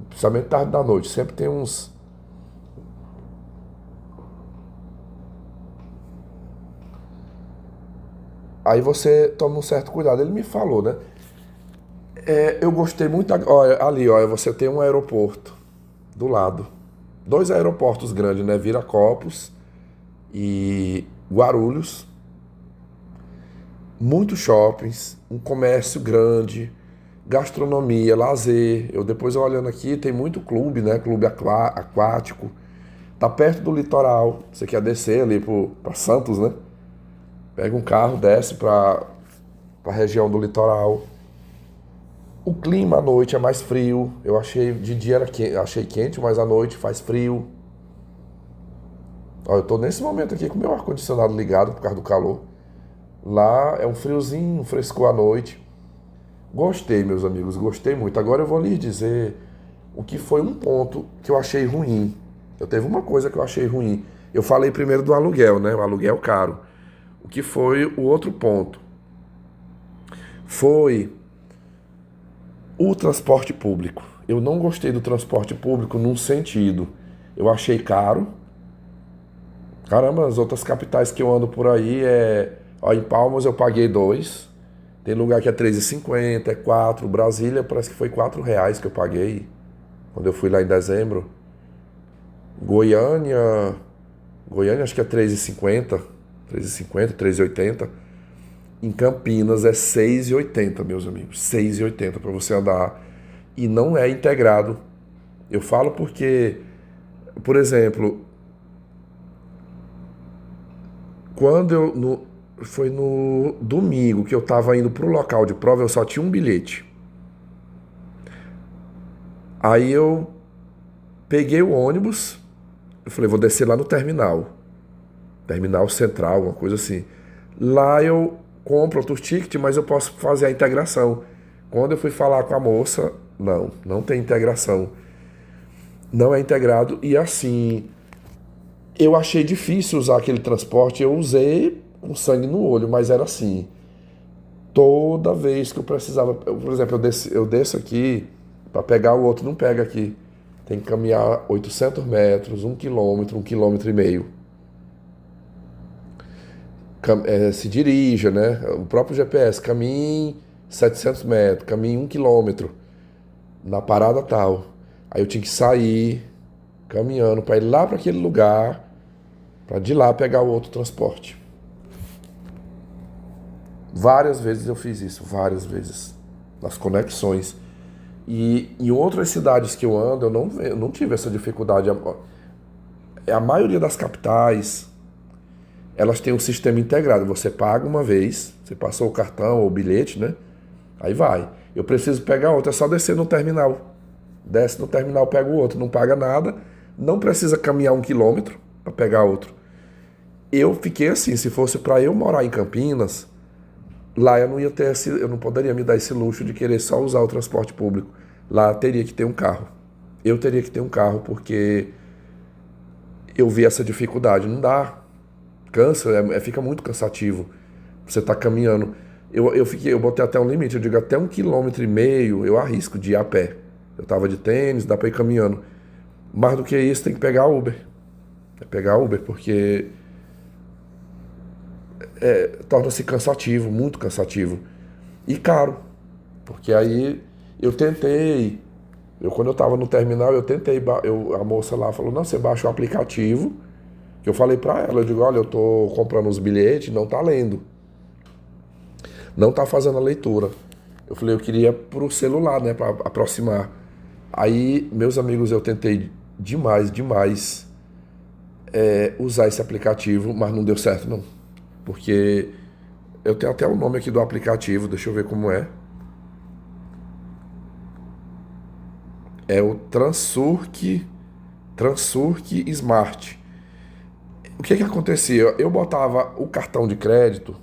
Principalmente tarde da noite. Sempre tem uns... Aí você toma um certo cuidado. Ele me falou, né? Eu gostei muito... Olha, ali, olha, você tem um aeroporto do lado. 2 aeroportos grandes, né? Viracopos e Guarulhos. Muitos shoppings, um comércio grande, gastronomia, lazer. Depois olhando aqui, tem muito clube, né? Clube aquático. Tá perto do litoral. Você quer descer ali para Santos, né? Pega um carro, desce para a região do litoral. O clima à noite é mais frio. Eu achei de dia achei quente, mas à noite faz frio. Ó, eu tô nesse momento aqui com o meu ar-condicionado ligado por causa do calor. Lá é um friozinho, um frescor à noite. Gostei, meus amigos, gostei muito. Agora eu vou lhes dizer o que foi um ponto que eu achei ruim. Eu teve uma coisa que eu achei ruim. Eu falei primeiro do aluguel, né? O aluguel caro. O que foi o outro ponto? Foi o transporte público. Eu não gostei do transporte público num sentido. Eu achei caro. Caramba, as outras capitais que eu ando por aí Ó, em Palmas eu paguei 2. Tem lugar que é 3,50, é 4. Brasília parece que foi R$ 4 que eu paguei quando eu fui lá em dezembro. Goiânia. Goiânia acho que é 3,50. 3,50, 3,80. Em Campinas é 6,80, meus amigos. 6,80 para você andar. E não é integrado. Eu falo porque, por exemplo, quando eu. Foi no domingo que eu tava indo pro local de prova, eu só tinha um bilhete. Aí eu peguei o ônibus, eu falei, vou descer lá no terminal. Terminal central, uma coisa assim. Lá eu compro outro ticket, mas eu posso fazer a integração. Quando eu fui falar com a moça, não tem integração. Não é integrado. E assim, eu achei difícil usar aquele transporte. Eu usei com sangue no olho, mas era assim. Toda vez que eu precisava, por exemplo, eu desço aqui para pegar o outro, não pega aqui. Tem que caminhar 800 metros, 1 quilômetro, 1,5 quilômetros. Se dirija, né? O próprio GPS, caminhe 700 metros, caminhe 1 quilômetro na parada tal. Aí eu tinha que sair caminhando para ir lá para aquele lugar, para de lá pegar o outro transporte. Várias vezes eu fiz isso, várias vezes, nas conexões. E em outras cidades que eu ando, eu não tive essa dificuldade. A maioria das capitais, elas têm um sistema integrado. Você paga uma vez, você passou o cartão ou o bilhete, né? Aí vai. Eu preciso pegar outro, é só descer no terminal. Desce no terminal, pega o outro, não paga nada, não precisa caminhar 1 quilômetro para pegar outro. Eu fiquei assim, se fosse para eu morar em Campinas, lá eu não ia ter eu não poderia me dar esse luxo de querer só usar o transporte público. Lá teria que ter um carro. Eu teria que ter um carro porque eu vi essa dificuldade. Não dá, cansa, fica muito cansativo. Você tá caminhando. Eu botei até um limite, eu digo até 1,5 quilômetros eu arrisco de ir a pé. Eu tava de tênis, dá para ir caminhando. Mais do que isso, tem que pegar Uber. É pegar Uber, porque torna-se cansativo, muito cansativo. E caro, porque aí eu tentei, quando eu estava no terminal, eu tentei, a moça lá falou, não, você baixa o aplicativo, que eu falei para ela, eu digo, olha, eu tô comprando os bilhetes, não tá lendo, não tá fazendo a leitura. Eu falei, eu queria pro celular, né, para aproximar. Aí, meus amigos, eu tentei demais usar esse aplicativo, mas não deu certo não, porque eu tenho até o nome aqui do aplicativo, deixa eu ver como é. É o Transurk Smart. O que acontecia? Eu botava o cartão de crédito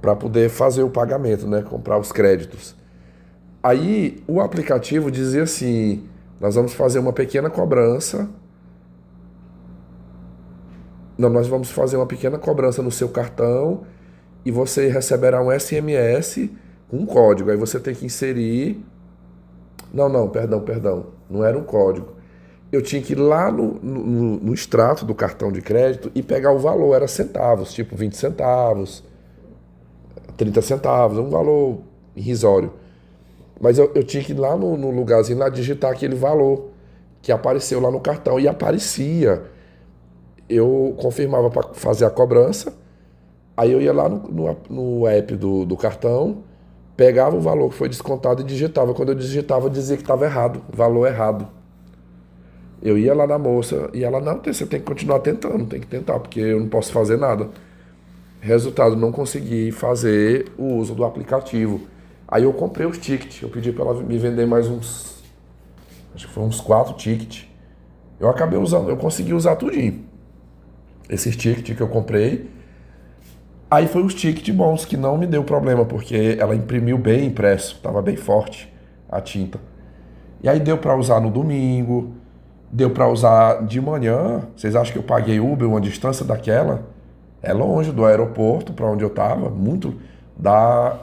para poder fazer o pagamento, né? Comprar os créditos. Aí o aplicativo dizia assim: nós vamos fazer uma pequena cobrança. Não, nós vamos fazer uma pequena cobrança no seu cartão e você receberá um SMS com um código. Aí você tem que inserir. Não, perdão. Não era um código. Eu tinha que ir lá no extrato do cartão de crédito e pegar o valor. Era centavos, tipo 20 centavos, 30 centavos, um valor irrisório. Mas eu tinha que ir lá no lugarzinho, lá digitar aquele valor que apareceu lá no cartão. E aparecia. Eu confirmava para fazer a cobrança. Aí eu ia lá no app do cartão, pegava o valor que foi descontado e digitava. Quando eu digitava, dizia que estava errado, valor errado. Eu ia lá na moça e ela, não, você tem que continuar tentando, tem que tentar, porque eu não posso fazer nada. Resultado, não consegui fazer o uso do aplicativo. Aí eu comprei os tickets, eu pedi para ela me vender mais acho que foram uns 4 tickets. Eu acabei usando, eu consegui usar tudinho. Esses tickets que eu comprei. Aí foi os tickets bons, que não me deu problema, porque ela imprimiu bem impresso, estava bem forte a tinta. E aí deu para usar no domingo, deu para usar de manhã. Vocês acham que eu paguei Uber uma distância daquela? É longe do aeroporto para onde eu estava, muito. Dá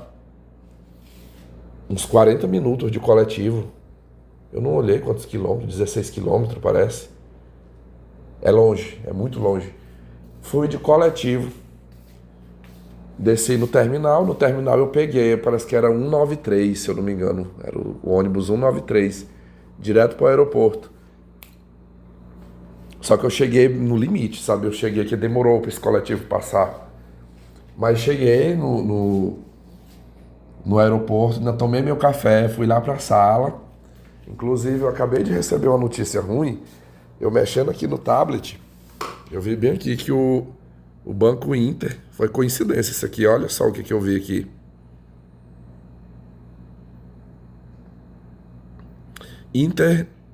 uns 40 minutos de coletivo. Eu não olhei quantos quilômetros, 16 quilômetros parece. É longe, é muito longe. Fui de coletivo, desci no terminal. No terminal eu peguei, parece que era 193, se eu não me engano. Era o ônibus 193, direto para o aeroporto. Só que eu cheguei no limite, sabe? Eu cheguei que demorou para esse coletivo passar. Mas cheguei no aeroporto, ainda tomei meu café, fui lá para a sala. Inclusive, eu acabei de receber uma notícia ruim. Eu mexendo aqui no tablet, eu vi bem aqui que o Banco Inter, foi coincidência isso aqui, olha só o que eu vi aqui.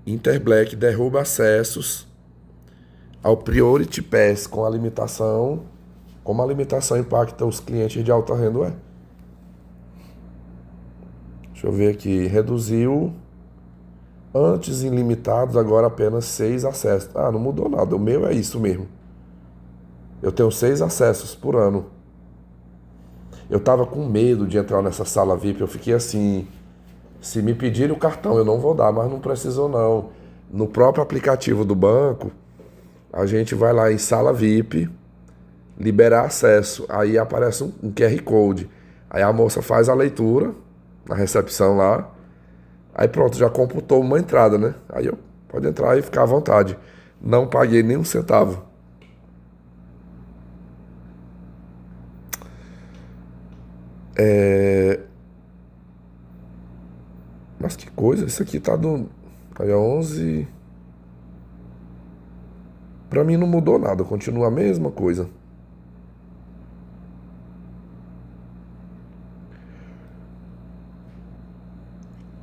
Interblack derruba acessos ao Priority Pass com a limitação. Como a limitação impacta os clientes de alta renda, é? Deixa eu ver aqui. Reduziu antes ilimitados, agora apenas 6 acessos. Ah, não mudou nada. O meu é isso mesmo. Eu tenho 6 acessos por ano. Eu tava com medo de entrar nessa sala VIP. Eu fiquei assim, se me pedirem o cartão, eu não vou dar, mas não precisou não. No próprio aplicativo do banco, a gente vai lá em sala VIP, liberar acesso. Aí aparece um QR Code. Aí a moça faz a leitura na recepção lá. Aí pronto, já computou uma entrada, né? Aí eu pode entrar e ficar à vontade. Não paguei nem um centavo. Mas que coisa, isso aqui tá do... Aí é 11... Pra mim não mudou nada, continua a mesma coisa.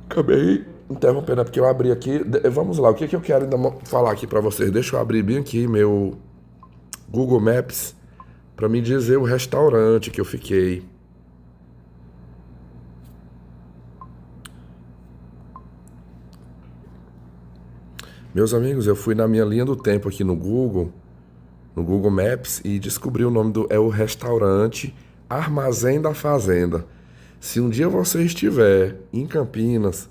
Acabei interrompendo, é porque eu abri aqui. Vamos lá, o que eu quero ainda falar aqui pra vocês? Deixa eu abrir bem aqui meu Google Maps pra me dizer o restaurante que eu fiquei. Meus amigos, eu fui na minha linha do tempo aqui no Google Maps, e descobri o nome é o restaurante Armazém da Fazenda. Se um dia você estiver em Campinas,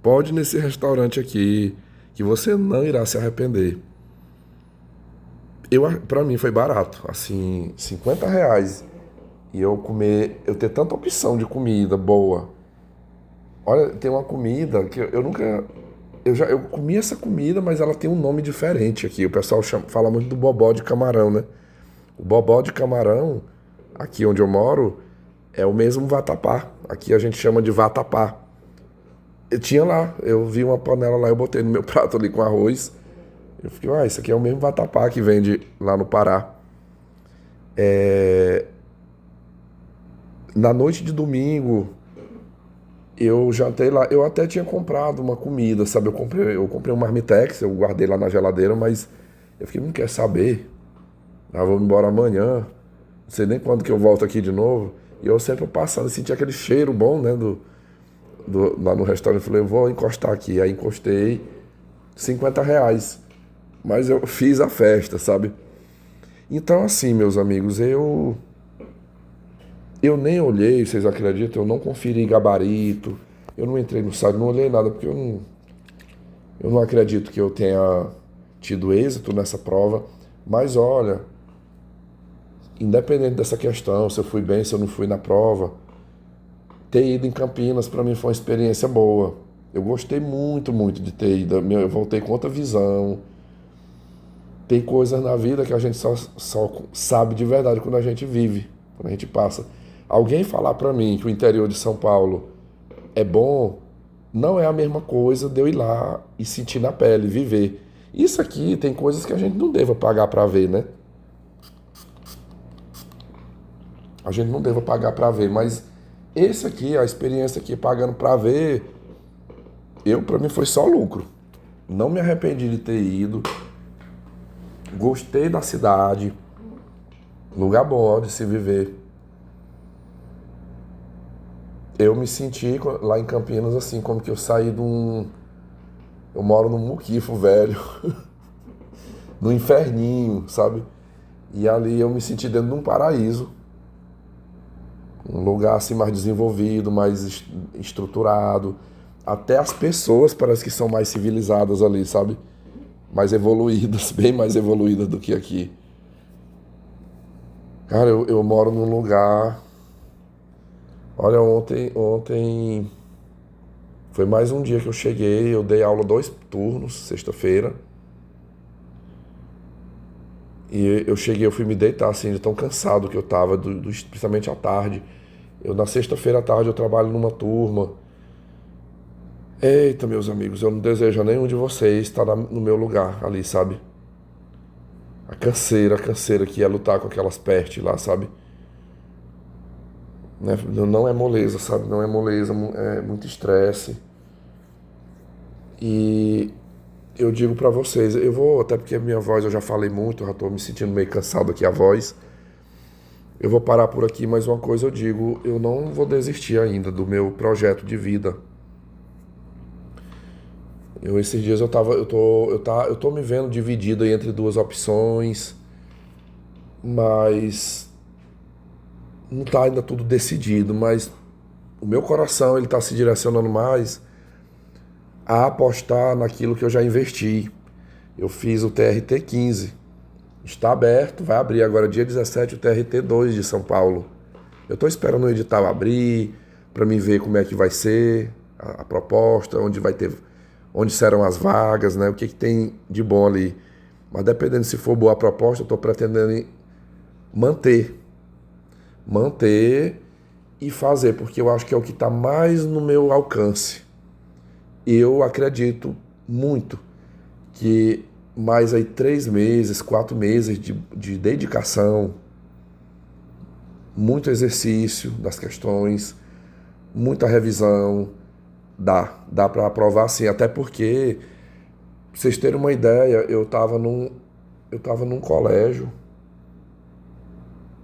pode ir nesse restaurante aqui, que você não irá se arrepender. Pra mim foi barato, assim, R$ 50. E eu ter tanta opção de comida boa. Olha, tem uma comida que eu nunca. Eu comi essa comida, mas ela tem um nome diferente aqui. O pessoal fala muito do bobó de camarão, né? O bobó de camarão, aqui onde eu moro, é o mesmo vatapá. Aqui a gente chama de vatapá. Eu tinha lá, eu vi uma panela lá, eu botei no meu prato ali com arroz. Eu fiquei, isso aqui é o mesmo vatapá que vende lá no Pará. Na noite de domingo, eu jantei lá. Eu até tinha comprado uma comida, sabe? Eu comprei um marmitex, eu guardei lá na geladeira, mas eu fiquei, não quer saber. Vou embora amanhã. Não sei nem quando que eu volto aqui de novo. E eu sempre passando, senti aquele cheiro bom, né? Lá no restaurante. Eu falei, eu vou encostar aqui. Aí encostei, R$ 50. Mas eu fiz a festa, sabe? Então, assim, meus amigos, eu nem olhei, vocês acreditam? Eu não conferi gabarito. Eu não entrei no site, não olhei nada, porque eu não acredito que eu tenha tido êxito nessa prova. Mas olha, independente dessa questão, se eu fui bem, se eu não fui na prova, ter ido em Campinas para mim foi uma experiência boa. Eu gostei muito, muito de ter ido. Eu voltei com outra visão. Tem coisas na vida que a gente só sabe de verdade quando a gente vive, quando a gente passa. Alguém falar para mim que o interior de São Paulo é bom, não é a mesma coisa de eu ir lá e sentir na pele, viver. Isso aqui tem coisas que a gente não deva pagar para ver, né? A gente não deva pagar para ver, mas esse aqui, a experiência aqui pagando para ver, para mim foi só lucro. Não me arrependi de ter ido. Gostei da cidade. Lugar bom de se viver. Eu me senti lá em Campinas assim, como que eu saí de um... Eu moro num muquifo velho. No inferninho, sabe? E ali eu me senti dentro de um paraíso. Um lugar assim mais desenvolvido, mais estruturado. Até as pessoas parece que são mais civilizadas ali, sabe? mais evoluídas, bem mais evoluídas do que aqui. Cara, eu moro num lugar. Olha, ontem foi mais um dia que eu cheguei, eu dei aula 2 turnos, sexta-feira. E eu cheguei, eu fui me deitar assim, de tão cansado que eu tava, principalmente à tarde. Na sexta-feira à tarde eu trabalho numa turma. Eita, meus amigos, eu não desejo a nenhum de vocês estar no meu lugar ali, sabe? A canseira que é lutar com aquelas pestes lá, sabe? Né? Não é moleza, sabe? Não é moleza, é muito estresse. E eu digo pra vocês, eu vou, até porque a minha voz eu já falei muito, eu já tô me sentindo meio cansado aqui a voz. Eu vou parar por aqui, mas uma coisa eu digo, eu não vou desistir ainda do meu projeto de vida. Esses dias eu tô me vendo dividido aí entre 2 opções, mas não tá ainda tudo decidido, mas o meu coração ele tá se direcionando mais a apostar naquilo que eu já investi. Eu fiz o TRT-15, está aberto, vai abrir agora dia 17 o TRT-2 de São Paulo. Eu estou esperando o edital abrir para me ver como é que vai ser a proposta, onde serão as vagas, né? O que tem de bom ali. Mas dependendo se for boa a proposta, eu estou pretendendo manter e fazer, porque eu acho que é o que está mais no meu alcance. Eu acredito muito que mais aí 3 meses, 4 meses de dedicação, muito exercício das questões, muita revisão, dá para aprovar sim, até porque, pra vocês terem uma ideia, eu tava num colégio,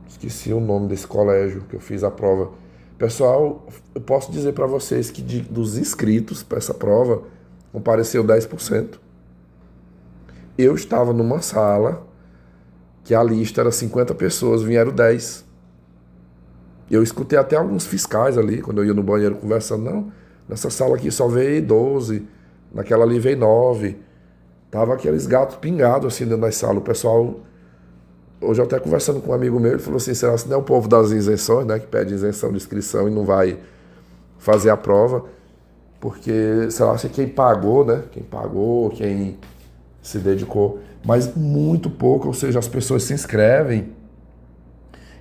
esqueci o nome desse colégio que eu fiz a prova. Pessoal, eu posso dizer para vocês que dos inscritos para essa prova, compareceu 10%. Eu estava numa sala que a lista era 50 pessoas, vieram 10. Eu escutei até alguns fiscais ali, quando eu ia no banheiro conversando, não, nessa sala aqui só veio 12, naquela ali veio 9. Tava aqueles gatos pingados assim dentro da sala. O pessoal, hoje eu até conversando com um amigo meu, ele falou assim, será que não é o povo das isenções, né, que pede isenção de inscrição e não vai fazer a prova, porque será que quem pagou, né, quem se dedicou, mas muito pouco, ou seja, as pessoas se inscrevem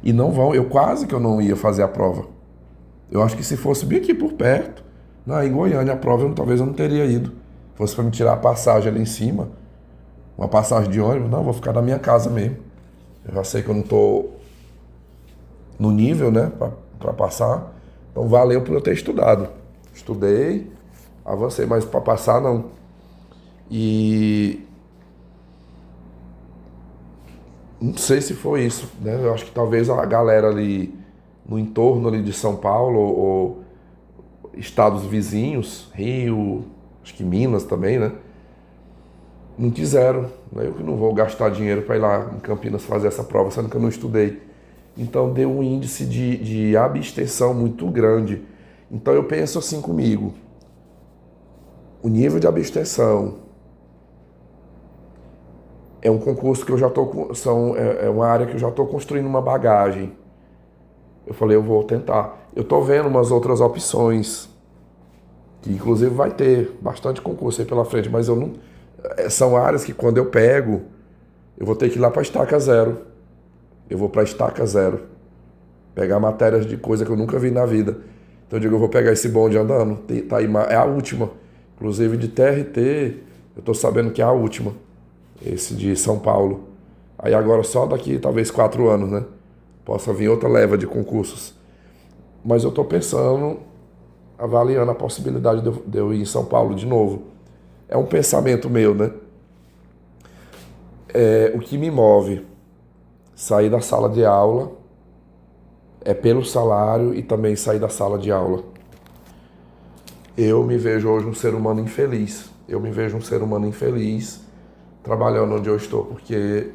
e não vão. Eu quase que eu não ia fazer a prova. Eu acho que se fosse bem aqui por perto, em Goiânia, a prova talvez eu não teria ido. Fosse para me tirar a passagem ali em cima, uma passagem de ônibus, não, vou ficar na minha casa mesmo. Eu já sei que eu não tô no nível, né, para passar. Então valeu por eu ter estudado. Estudei, avancei, mas para passar não. E não sei se foi isso, né? Eu acho que talvez a galera ali no entorno ali de São Paulo ou estados vizinhos, Rio, acho que Minas também, né? Não quiseram. Né? Eu que não vou gastar dinheiro para ir lá em Campinas fazer essa prova, sendo que eu não estudei. Então deu um índice de abstenção muito grande. Então eu penso assim comigo, o nível de abstenção é um concurso que eu já estou, é uma área que eu já estou construindo uma bagagem. Eu falei, eu vou tentar. Eu estou vendo umas outras opções, que inclusive vai ter bastante concurso aí pela frente, mas eu não, são áreas que quando eu pego, eu vou ter que ir lá para a estaca zero. Eu vou para a estaca zero. Pegar matérias de coisa que eu nunca vi na vida. Então eu digo, eu vou pegar esse bonde andando. Tá aí, é a última. Inclusive de TRT, eu estou sabendo que é a última. Esse de São Paulo. Aí agora só daqui talvez 4 anos, né? Possa vir outra leva de concursos. Mas eu estou pensando, avaliando a possibilidade de eu ir em São Paulo de novo. É um pensamento meu, né? O que me move sair da sala de aula é pelo salário e também sair da sala de aula. Eu me vejo hoje um ser humano infeliz. Eu me vejo um ser humano infeliz trabalhando onde eu estou, porque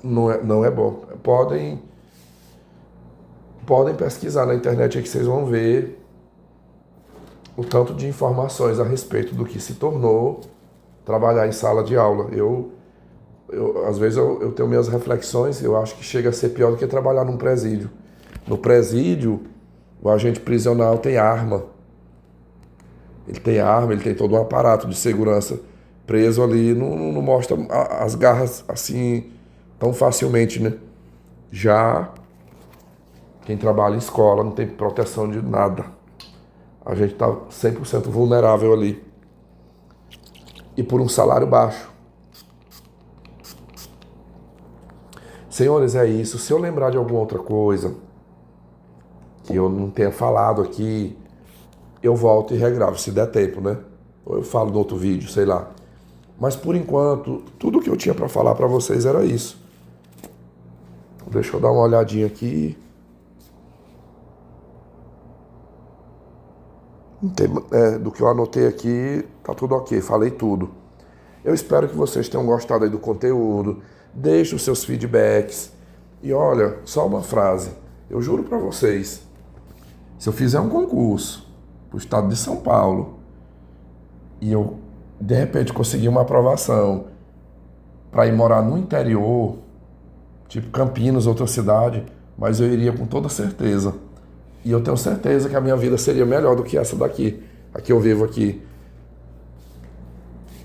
não é bom. Podem pesquisar na internet aí que vocês vão ver o tanto de informações a respeito do que se tornou trabalhar em sala de aula. Às vezes eu tenho minhas reflexões, eu acho que chega a ser pior do que trabalhar num presídio. No presídio, o agente prisional tem arma. Ele tem arma, ele tem todo um aparato de segurança preso ali, não mostra as garras assim tão facilmente, né? Já quem trabalha em escola não tem proteção de nada. A gente está 100% vulnerável ali. E por um salário baixo. Senhores, é isso. Se eu lembrar de alguma outra coisa que eu não tenha falado aqui, eu volto e regravo, se der tempo, né? Ou eu falo no outro vídeo, sei lá. Mas por enquanto, tudo que eu tinha para falar para vocês era isso. Deixa eu dar uma olhadinha aqui. Do que eu anotei aqui, tá tudo ok, falei tudo. Eu espero que vocês tenham gostado aí do conteúdo. Deixe os seus feedbacks. E olha, só uma frase. Eu juro para vocês, se eu fizer um concurso pro estado de São Paulo e eu, de repente, conseguir uma aprovação para ir morar no interior, tipo Campinas, outra cidade, mas eu iria com toda certeza. E eu tenho certeza que a minha vida seria melhor do que essa daqui, a que eu vivo aqui.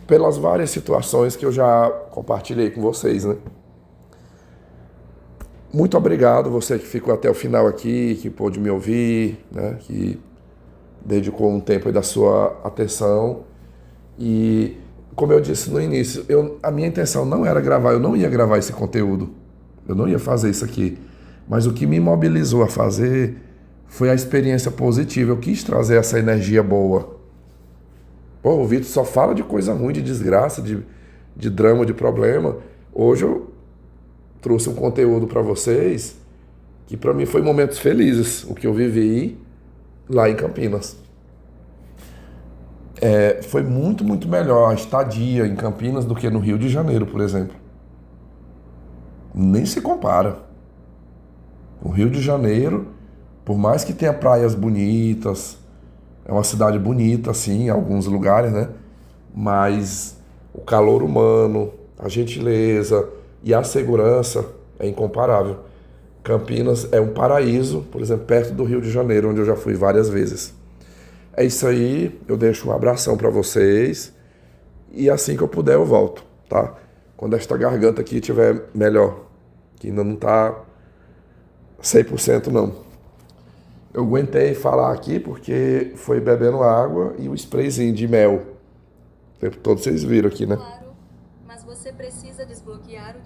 Pelas várias situações que eu já compartilhei com vocês, né? Muito obrigado, você que ficou até o final aqui, que pôde me ouvir, né? Que dedicou um tempo aí da sua atenção. E, como eu disse no início, a minha intenção não era gravar, eu não ia gravar esse conteúdo. Eu não ia fazer isso aqui. Mas o que me mobilizou a fazer foi a experiência positiva. Eu quis trazer essa energia boa. Pô, o Vitor só fala de coisa ruim, de desgraça, de drama, de problema. Hoje eu trouxe um conteúdo para vocês que para mim foi momentos felizes, o que eu vivi lá em Campinas. Foi muito, muito melhor a estadia em Campinas do que no Rio de Janeiro, por exemplo. Nem se compara. O Rio de Janeiro, por mais que tenha praias bonitas, é uma cidade bonita, assim, em alguns lugares, né? Mas o calor humano, a gentileza e a segurança é incomparável. Campinas é um paraíso, por exemplo, perto do Rio de Janeiro, onde eu já fui várias vezes. É isso aí, eu deixo um abração para vocês e assim que eu puder eu volto, tá? Quando esta garganta aqui estiver melhor, que ainda não tá 100% não. Eu aguentei falar aqui porque foi bebendo água e o sprayzinho de mel. O tempo todo vocês viram aqui, né? Claro, mas você precisa desbloquear o